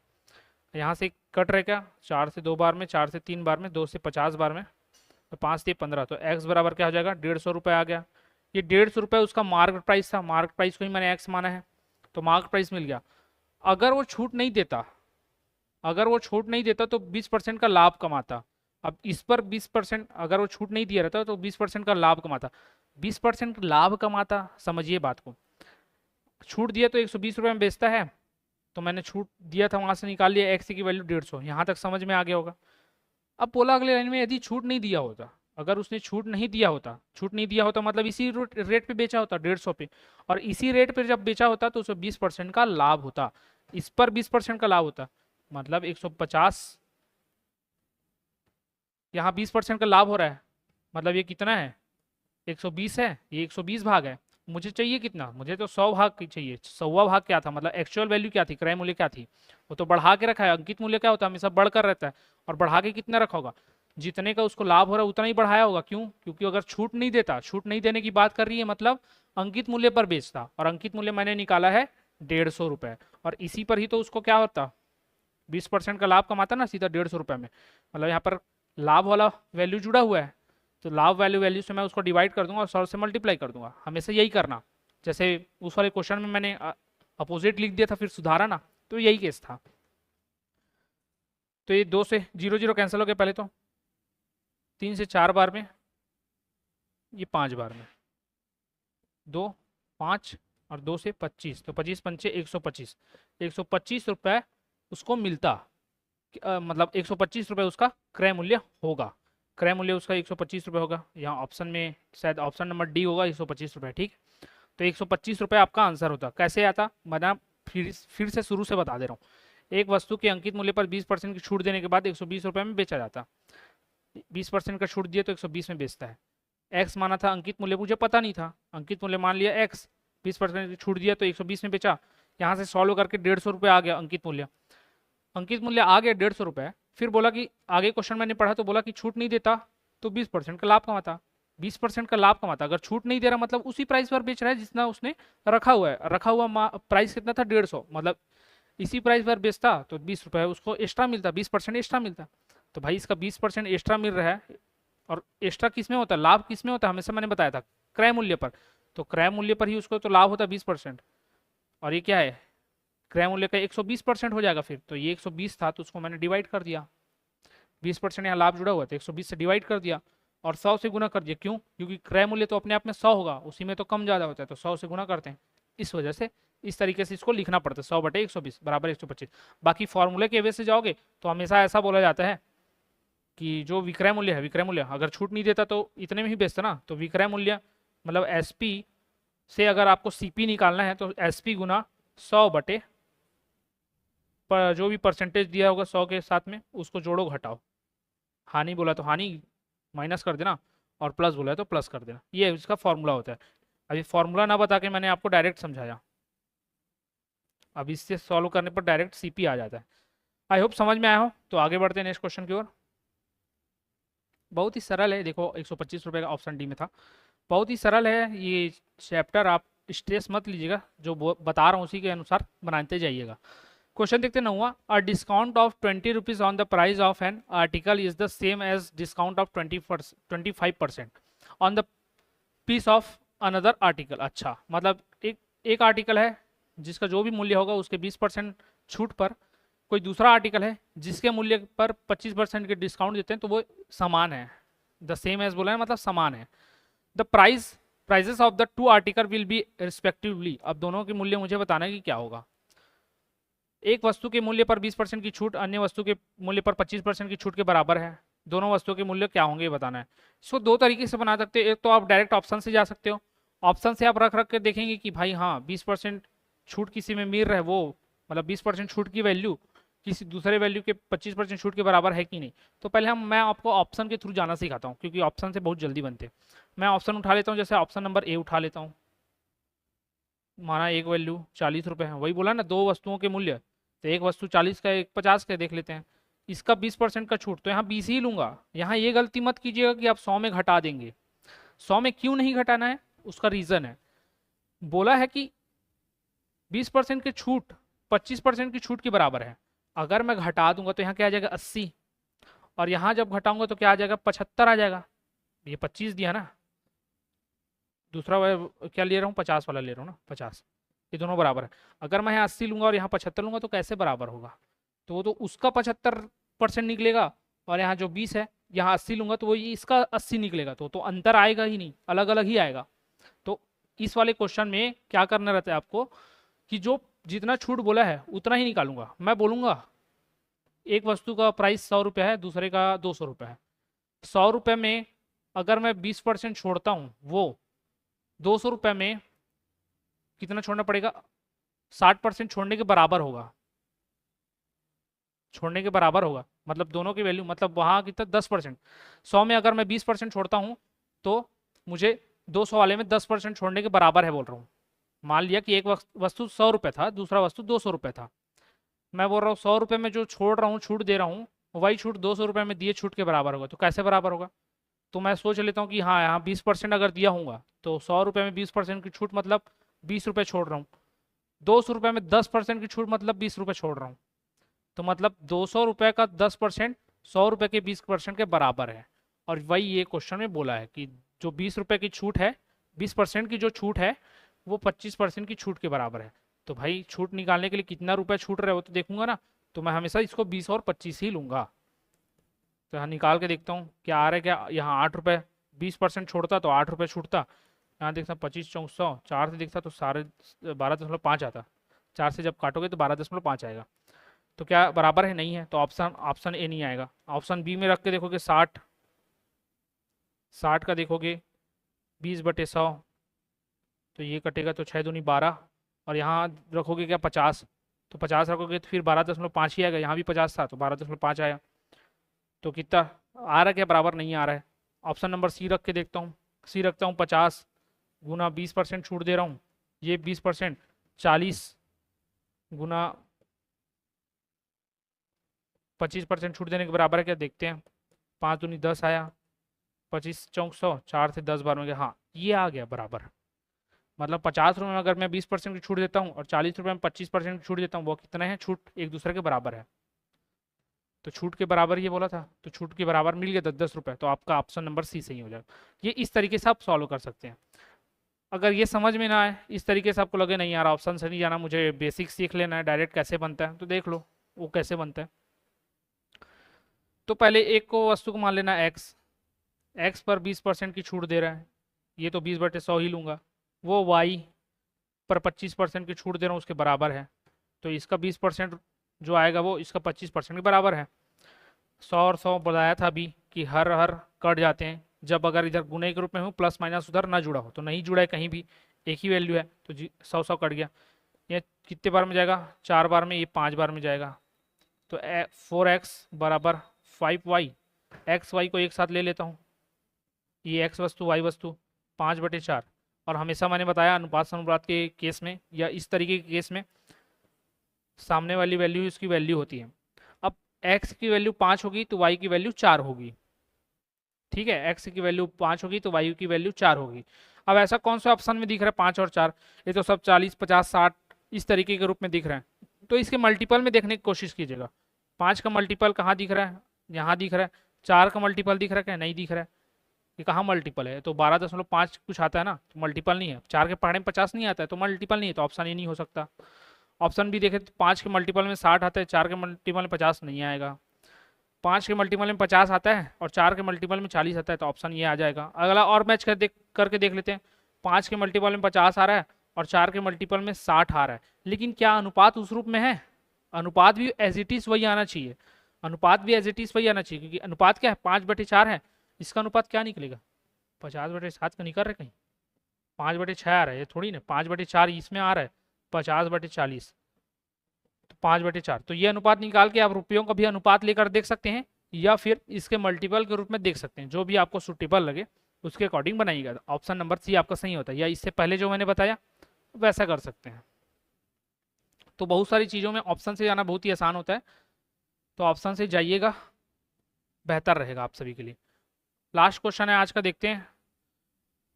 यहाँ से कट रहे क्या? 4 से 2 बार में, 4 से 3 बार में, 2 से 50 बार में, तो 5 से 15, तो x बराबर क्या हो जाएगा? 150 रुपये आ गया। ये 150 रुपये उसका मार्केट प्राइस था, मार्केट प्राइस को ही मैंने x माना है, तो मार्केट प्राइस मिल गया। अगर वो छूट नहीं देता, अगर वो छूट नहीं देता तो 20% का लाभ कमाता। अब इस पर 20%, अगर वो छूट नहीं दिया रहता तो 20% का लाभ कमाता। 20% लाभ कमाता, समझिए बात को। छूट दिया तो 120 रुपये में बेचता है, तो मैंने छूट दिया था वहां से निकाल लिया, x की वैल्यू 150। यहाँ तक समझ में आ गया होगा। अब बोला अगले लाइन में, यदि छूट नहीं दिया होता, अगर उसने छूट नहीं दिया होता, छूट नहीं दिया होता मतलब इसी रेट पे बेचा होता, 150 पे, और इसी रेट पे जब बेचा होता तो उसे 20% का लाभ होता। इस पर 20% का लाभ होता, मतलब 150, यहाँ 20% का लाभ हो रहा है, मतलब ये कितना है? 120 है, ये 120 भाग है। मुझे चाहिए कितना? मुझे तो 100 भाग की चाहिए। 100वां भाग क्या था? मतलब एक्चुअल वैल्यू क्या थी, क्रय मूल्य क्या थी? वो तो बढ़ा के रखा है। अंकित मूल्य क्या होता है? हमेशा बढ़कर रहता है, और बढ़ा के कितना रखा होगा? जितने का उसको लाभ हो रहा है उतना ही बढ़ाया होगा। क्यों? क्योंकि अगर छूट नहीं देता, छूट नहीं देने की बात कर रही है, मतलब अंकित मूल्य पर बेचता, और अंकित मूल्य मैंने निकाला है 150 रुपये, और इसी पर ही तो उसको क्या होता? 20% का लाभ कमाता ना सीधा 150 रुपये में। मतलब यहाँ पर लाभ वाला वैल्यू जुड़ा हुआ है, तो लाभ वैल्यू से मैं उसको डिवाइड कर दूंगा और 100 से मल्टीप्लाई कर दूंगा। हमेशा यही करना। जैसे उस वाले क्वेश्चन में मैंने अपोजिट लिख दिया था, फिर सुधारा ना, तो यही केस था। तो ये 2 से 0 0 कैंसिल हो गया पहले, तो 3 से 4 बार में, ये 5 बार में, 2 5 और 2 से 25, तो 25 पंचे 125, 125 रुपये उसको मिलता। मतलब 125 रुपये उसका क्रय मूल्य होगा। क्रय मूल्य उसका 125 रुपये होगा। यहाँ ऑप्शन में शायद ऑप्शन नंबर डी होगा, 125 रुपये। ठीक, तो 125 रुपये आपका आंसर होता। कैसे आता? मैं फिर से शुरू से बता दे रहा हूँ। एक वस्तु के अंकित मूल्य पर 20% की छूट देने के बाद 120 रुपये में बेचा जाता। 20% का छूट दिया तो 120 में बेचता है। एक्स माना था अंकित मूल्य, मुझे पता नहीं था, अंकित मूल्य मान लिया एक्स, 20% की छूट दिया तो 120 में बेचा। यहाँ से सॉल्व करके 150 रुपये आ गया अंकित मूल्य। अंकित मूल्य आ गया 150 रुपये। फिर बोला कि आगे क्वेश्चन मैंने पढ़ा तो बोला कि छूट नहीं देता तो 20% का लाभ कमाता। 20% का लाभ कमाता। अगर छूट नहीं दे रहा मतलब उसी प्राइस पर बेच रहा है जितना उसने रखा हुआ है। रखा हुआ प्राइस कितना था? 150, मतलब इसी प्राइस पर बेचता तो 20 रुपये उसको एक्स्ट्रा मिलता, 20% एक्स्ट्रा मिलता। तो भाई इसका 20% एक्स्ट्रा मिल रहा है, और एक्स्ट्रा किस में होता है? लाभ किस में होता है? हमेशा मैंने बताया था क्रय मूल्य पर। तो क्रय मूल्य पर ही उसको तो लाभ होता 20%। और ये क्या है? क्रय मूल्य का 120% हो जाएगा फिर। तो ये 120 था तो उसको मैंने डिवाइड कर दिया। 20% यहाँ लाभ जुड़ा हुआ था, 120 से डिवाइड कर दिया और 100 से गुना कर दिया। क्यों? क्योंकि क्रय मूल्य तो अपने आप में 100 होगा, उसी में तो कम ज़्यादा होता है, तो 100 से गुना करते हैं। इस वजह से इस तरीके से इसको लिखना पड़ता है, 100/120 बराबर 125। बाकी फॉर्मूले के वे से जाओगे तो हमेशा ऐसा बोला जाता है कि जो विक्रय मूल्य है, विक्रय मूल्य अगर छूट नहीं देता तो इतने में ही बेचता ना, तो विक्रय मूल्य मतलब SP से अगर आपको CP निकालना है तो SP गुना 100/120 जो भी परसेंटेज दिया होगा 100 के साथ में उसको जोड़ो घटाओ। हानि बोला तो हानि माइनस कर देना, और प्लस बोला है तो प्लस कर देना। ये इसका फॉर्मूला होता है। अभी फॉर्मूला ना बता के मैंने आपको डायरेक्ट समझाया, अब इससे सॉल्व करने पर डायरेक्ट सीपी आ जाता है। आई होप समझ में आया हो। तो आगे बढ़ते हैं नेक्स्ट क्वेश्चन की ओर। बहुत ही सरल है, देखो 125 रुपये का ऑप्शन डी में था। बहुत ही सरल है ये चैप्टर, आप स्ट्रेस मत लीजिएगा, जो बता रहा हूँ उसी के अनुसार बनाते जाइएगा। क्वेश्चन देखते हैं 9वां। A discount of 20 rupees on the price of an article is the same as discount of 25% on the piece of another article. अच्छा, मतलब एक आर्टिकल है जिसका जो भी मूल्य होगा उसके 20% छूट पर कोई दूसरा आर्टिकल है जिसके मूल्य पर 25% के डिस्काउंट देते हैं, तो वो समान है। द सेम एज बोला है मतलब समान है। The prices of the two article will be respectively. अब दोनों के मूल्य मुझे बताना है कि क्या होगा। एक वस्तु के मूल्य पर 20% की छूट अन्य वस्तु के मूल्य पर 25% की छूट के बराबर है। दोनों वस्तुओं के मूल्य क्या होंगे ये बताना है। इसको दो तरीके से बना सकते हो। एक तो आप डायरेक्ट ऑप्शन से जा सकते हो, ऑप्शन से आप रख रख के देखेंगे कि भाई हाँ 20% छूट किसी में मिल रहा है, वो मतलब 20% छूट की वैल्यू किसी दूसरे वैल्यू के 25% छूट के बराबर है कि नहीं। तो पहले मैं आपको ऑप्शन के थ्रू जाना सिखाता हूँ, क्योंकि ऑप्शन से बहुत जल्दी बनते हैं। मैं ऑप्शन उठा लेता हूँ, जैसे ऑप्शन नंबर ए उठा लेता हूँ। माना एक वैल्यू 40 रुपये है, वही बोला ना दो वस्तुओं के मूल्य, तो एक वस्तु 40 का एक 50 का देख लेते हैं। इसका 20% का छूट, तो यहाँ 20 ही लूंगा। यहाँ ये गलती मत कीजिएगा कि आप 100 में घटा देंगे। 100 में क्यों नहीं घटाना है, उसका रीज़न है। बोला है कि 20% की छूट 25% की छूट के बराबर है। अगर मैं घटा दूंगा तो यहाँ क्या आ जाएगा 80, और यहाँ जब घटाऊंगा तो क्या आ जाएगा 75 आ जाएगा। ये 25 दिया ना, दूसरा क्या ले रहा हूँ 50 वाला ले रहा हूँ ना, 50, ये दोनों बराबर है। अगर मैं यहाँ 80 लूंगा और यहाँ 75 लूंगा तो कैसे बराबर होगा, तो वो तो उसका 75% निकलेगा, और यहाँ जो 20 है यहाँ 80 लूंगा तो वो इसका 80 निकलेगा। तो अंतर आएगा ही नहीं, अलग अलग ही आएगा। तो इस वाले क्वेश्चन में क्या करना रहता है आपको कि जो जितना छूट बोला है उतना ही निकालूंगा। मैं बोलूंगा एक वस्तु का प्राइस 100 रुपये है, दूसरे का 200 रुपये है। 100 रुपये में अगर मैं 20% छोड़ता हूँ, वो 200 रुपये में कितना छोड़ना पड़ेगा, 60% छोड़ने के बराबर होगा। छोड़ने के बराबर होगा मतलब दोनों की वैल्यू, मतलब वहाँ कितना 10%। 100 में अगर मैं 20% छोड़ता हूँ तो मुझे 200 वाले में 10% छोड़ने के बराबर है बोल रहा हूँ। मान लिया कि एक वस्तु 100 रुपये था, दूसरा वस्तु 200 रुपये था। मैं बोल रहा हूँ 100 रुपये में जो छोड़ रहा हूँ, छूट दे रहा हूँ, वही छूट 200 रुपये में दिए छूट के बराबर होगा। तो कैसे बराबर होगा, तो मैं सोच लेता हूँ कि हाँ यहाँ 20% अगर दिया होगा तो 100 रुपये में 20% की छूट मतलब 20 रुपये छोड़ रहा हूँ। 200 रुपये में 10% की छूट मतलब 20 रुपये छोड़ रहा हूँ। तो मतलब 200 रुपये का 10% 100 रुपये के 20% के बराबर है। और वही ये क्वेश्चन में बोला है कि जो 20 रुपये की छूट है, 20% की जो छूट है वो 25% की छूट के बराबर है। तो भाई छूट निकालने के लिए कितना रुपया छूट रहा है वो तो देखूंगा ना, तो मैं हमेशा इसको 20 और 25 ही लूंगा। तो यहाँ निकाल के देखता हूँ क्या आ रहा है, क्या यहाँ 8 रुपये 20% छोड़ता तो 8 रुपये छूटता। यहाँ देखता 25 चौक 100, 4 से देखता तो 12.5 आता। 4 से जब काटोगे तो 12.5 आएगा। तो क्या बराबर है, नहीं है, तो ऑप्शन ए नहीं आएगा। ऑप्शन बी में रख के देखोगे 60 का देखोगे 20/100, तो ये कटेगा तो 6 दूनी 12, और यहाँ रखोगे क्या 50, तो 50 रखोगे तो फिर 12.5 ही आएगा। यहाँ भी 50 था तो 12.5 आया। तो कितना आ रहा है, क्या बराबर नहीं आ रहा है। ऑप्शन नंबर सी रख के देखता हूँ। सी रखता हूँ 50 गुना 20% छूट दे रहा हूँ, ये 20% 40 गुना 25% छूट देने के बराबर है क्या, देखते हैं। 5 दूनी 10 आया, 25 चौक 100, 4 से 10 बार में गया, हाँ ये आ गया बराबर। मतलब 50 रुपये में अगर मैं 20% की छूट देता हूँ और 40 रुपये में 25% की छूट देता हूँ, वो कितना है, छूट एक दूसरे के बराबर है। तो छूट के बराबर ये बोला था, तो छूट के बराबर मिल गया 10-10 रुपये, तो आपका ऑप्शन नंबर सी सही हो जाएगा। ये इस तरीके से आप सॉल्व कर सकते हैं। अगर ये समझ में ना आए, इस तरीके से आपको लगे नहीं यार ऑप्शन से नहीं जाना, मुझे बेसिक सीख लेना है, डायरेक्ट कैसे बनता है, तो देख लो वो कैसे बनता है। तो पहले एक को वस्तु को मान लेना एक्स पर 20% की छूट दे रहा है, ये तो 20/100 ही लूँगा। वो वाई पर 25% की छूट दे रहा हूँ, उसके बराबर है, तो इसका 20% जो आएगा वो इसका 25% के बराबर है। 100 और 100 बताया था अभी कि हर कट जाते हैं जब अगर इधर गुणे के रूप में हो, प्लस माइनस उधर ना जुड़ा हो, तो नहीं जुड़ा है कहीं भी, एक ही वैल्यू है, तो 100 कट गया। ये कितने बार में जाएगा, 4 बार में, ये 5 बार में जाएगा, तो 4x बराबर 5y, एक्स वाई को एक साथ ले लेता हूँ, ये x वस्तु y वस्तु 5/4। और हमेशा मैंने बताया अनुपात समानुपात के केस में या इस तरीके के केस में सामने वाली वैल्यू इसकी वैल्यू होती है। अब x की वैल्यू 5 होगी तो y की वैल्यू 4 होगी, ठीक है, x की वैल्यू 5 होगी तो y की वैल्यू 4 होगी। अब ऐसा कौन सा ऑप्शन में दिख रहा है 5 और 4? ये तो सब 40, 50, 60 इस तरीके के रूप में दिख रहे हैं, तो इसके मल्टीपल में देखने की कोशिश कीजिएगा। 5 का मल्टीपल कहाँ दिख रहा है? यहाँ दिख रहा है। 4 का मल्टीपल दिख रहा है क्या? नहीं दिख रहा है। ये कहाँ मल्टीपल है? तो 12.5 कुछ आता है ना, तो मल्टीपल नहीं है। 4 के पहाड़े में 50 नहीं आता है तो मल्टीपल नहीं है, तो ऑप्शन ही नहीं हो सकता। ऑप्शन भी देखें तो 5 के मल्टीपल में 60 आता है, 4 के मल्टीपल में 50 नहीं आएगा। 5 के मल्टीपल में 50 आता है और 4 के मल्टीपल में 40 आता है, तो ऑप्शन ये आ जाएगा। अगला और मैच करके देख लेते हैं। 5 के मल्टीपल में 50 आ रहा है और 4 के मल्टीपल में 60 आ रहा है, लेकिन क्या अनुपात उस रूप में है? अनुपात भी एज इट इज वही आना चाहिए, अनुपात भी एज इट इज वही आना चाहिए, क्योंकि अनुपात क्या है? 5/4 है। इसका अनुपात क्या निकलेगा? 50/7 का निकल रहा है कहीं? 5/6 आ रहा है, ये थोड़ी ना 5/4 इसमें आ रहा है, 50/40 तो 5/4। तो ये अनुपात निकाल के आप रुपयों का भी अनुपात लेकर देख सकते हैं या फिर इसके मल्टीपल के रूप में देख सकते हैं, जो भी आपको सुटेबल लगे उसके अकॉर्डिंग बनाइएगा। ऑप्शन नंबर सी आपका सही होता है, या इससे पहले जो मैंने बताया वैसा कर सकते हैं। तो बहुत सारी चीज़ों में ऑप्शन से जाना बहुत ही आसान होता है, तो ऑप्शन से जाइएगा, बेहतर रहेगा आप सभी के लिए। लास्ट क्वेश्चन है आज का, देखते हैं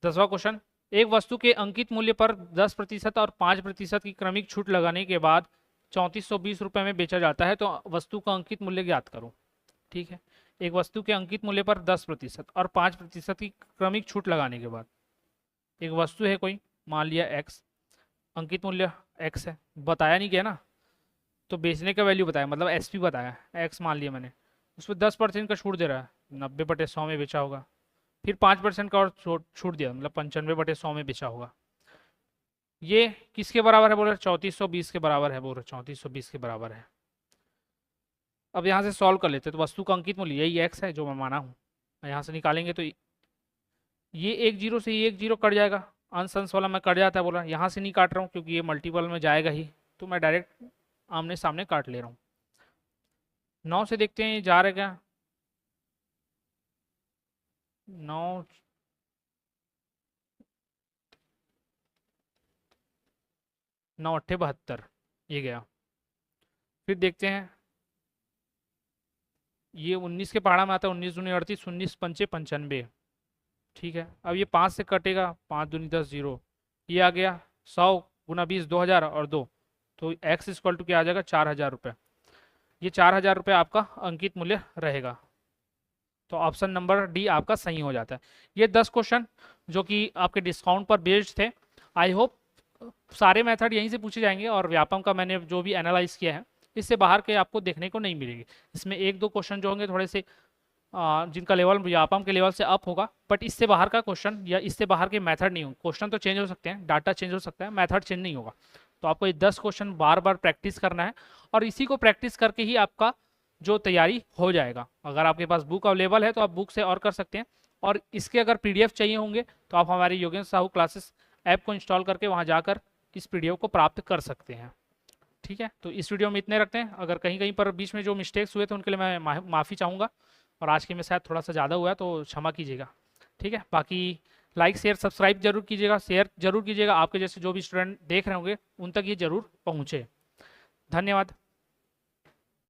10वां क्वेश्चन। एक वस्तु के अंकित मूल्य पर 10% और 5% की क्रमिक छूट लगाने के बाद 3420 रुपये में बेचा जाता है, तो वस्तु का अंकित मूल्य ज्ञात करो। ठीक है, एक वस्तु के अंकित मूल्य पर 10% और 5% की क्रमिक छूट लगाने के बाद एक वस्तु है कोई, मान लिया x, अंकित मूल्य x है, बताया नहीं गया ना, तो बेचने का वैल्यू बताया, मतलब SP बताया, x मान लिया मैंने, उस पर 10% का छूट दे रहा है, 90/100 में बेचा होगा। फिर 5% का और छूट दिया, मतलब 95/100 में बेचा होगा। ये किसके बराबर है? बोल रहे 3420 के बराबर है, बोल रहे 3420 के बराबर है। अब यहाँ से सॉल्व कर लेते हैं, तो वस्तु का अंकित मूल्य यही x है जो मैं माना हूँ, यहाँ से निकालेंगे तो ये 1 0 से ये 1 0 कट जाएगा, अंश अंश वाला मैं कट जाता है, बोला यहाँ से नहीं काट रहा हूँ क्योंकि ये मल्टीपल में जाएगा ही, तो मैं डायरेक्ट आमने सामने काट ले रहा हूँ। 9 से देखते हैं जा रहा है क्या? 9 9 8 72 ये गया। फिर देखते हैं ये 19 के पहाड़ा में आता है, 19 दूनी 38, 19 पंचे 95। ठीक है, अब ये 5 से कटेगा, 5 दूनी 10 0, ये आ गया 100 गुना 20 2000 और 2, तो x इक्वल टू क्या आ जाएगा? 4000 रुपये। ये 4000 रुपये आपका अंकित मूल्य रहेगा, तो ऑप्शन नंबर डी आपका सही हो जाता है। ये 10 क्वेश्चन जो कि आपके डिस्काउंट पर बेस्ड थे, आई होप सारे मेथड यहीं से पूछे जाएंगे, और व्यापम का मैंने जो भी एनालाइज किया है इससे बाहर के आपको देखने को नहीं मिलेगी। इसमें 1-2 क्वेश्चन जो होंगे थोड़े से जिनका लेवल व्यापम के लेवल से अप होगा, बट इससे बाहर का क्वेश्चन या इससे बाहर के मेथड नहीं होंगे। क्वेश्चन तो चेंज हो सकते हैं, डाटा चेंज हो सकता है, मेथड चेंज नहीं होगा। तो आपको ये 10 क्वेश्चन बार बार प्रैक्टिस करना है, और इसी को प्रैक्टिस करके ही आपका जो तैयारी हो जाएगा। अगर आपके पास बुक अवेलेबल है तो आप बुक से और कर सकते हैं, और इसके अगर PDF चाहिए होंगे तो आप हमारे योगेंद्र साहू क्लासेस ऐप को इंस्टॉल करके वहाँ जाकर इस PDF को प्राप्त कर सकते हैं। ठीक है, तो इस वीडियो में इतने रखते हैं। अगर कहीं कहीं पर बीच में जो मिस्टेक्स हुए थे उनके लिए मैं माफ़ी चाहूँगा, और आज के में शायद थोड़ा सा ज़्यादा हुआ है तो क्षमा कीजिएगा। ठीक है, बाकी लाइक शेयर सब्सक्राइब जरूर कीजिएगा, शेयर जरूर कीजिएगा, आपके जैसे जो भी स्टूडेंट देख रहे होंगे उन तक ये जरूर पहुँचे। धन्यवाद।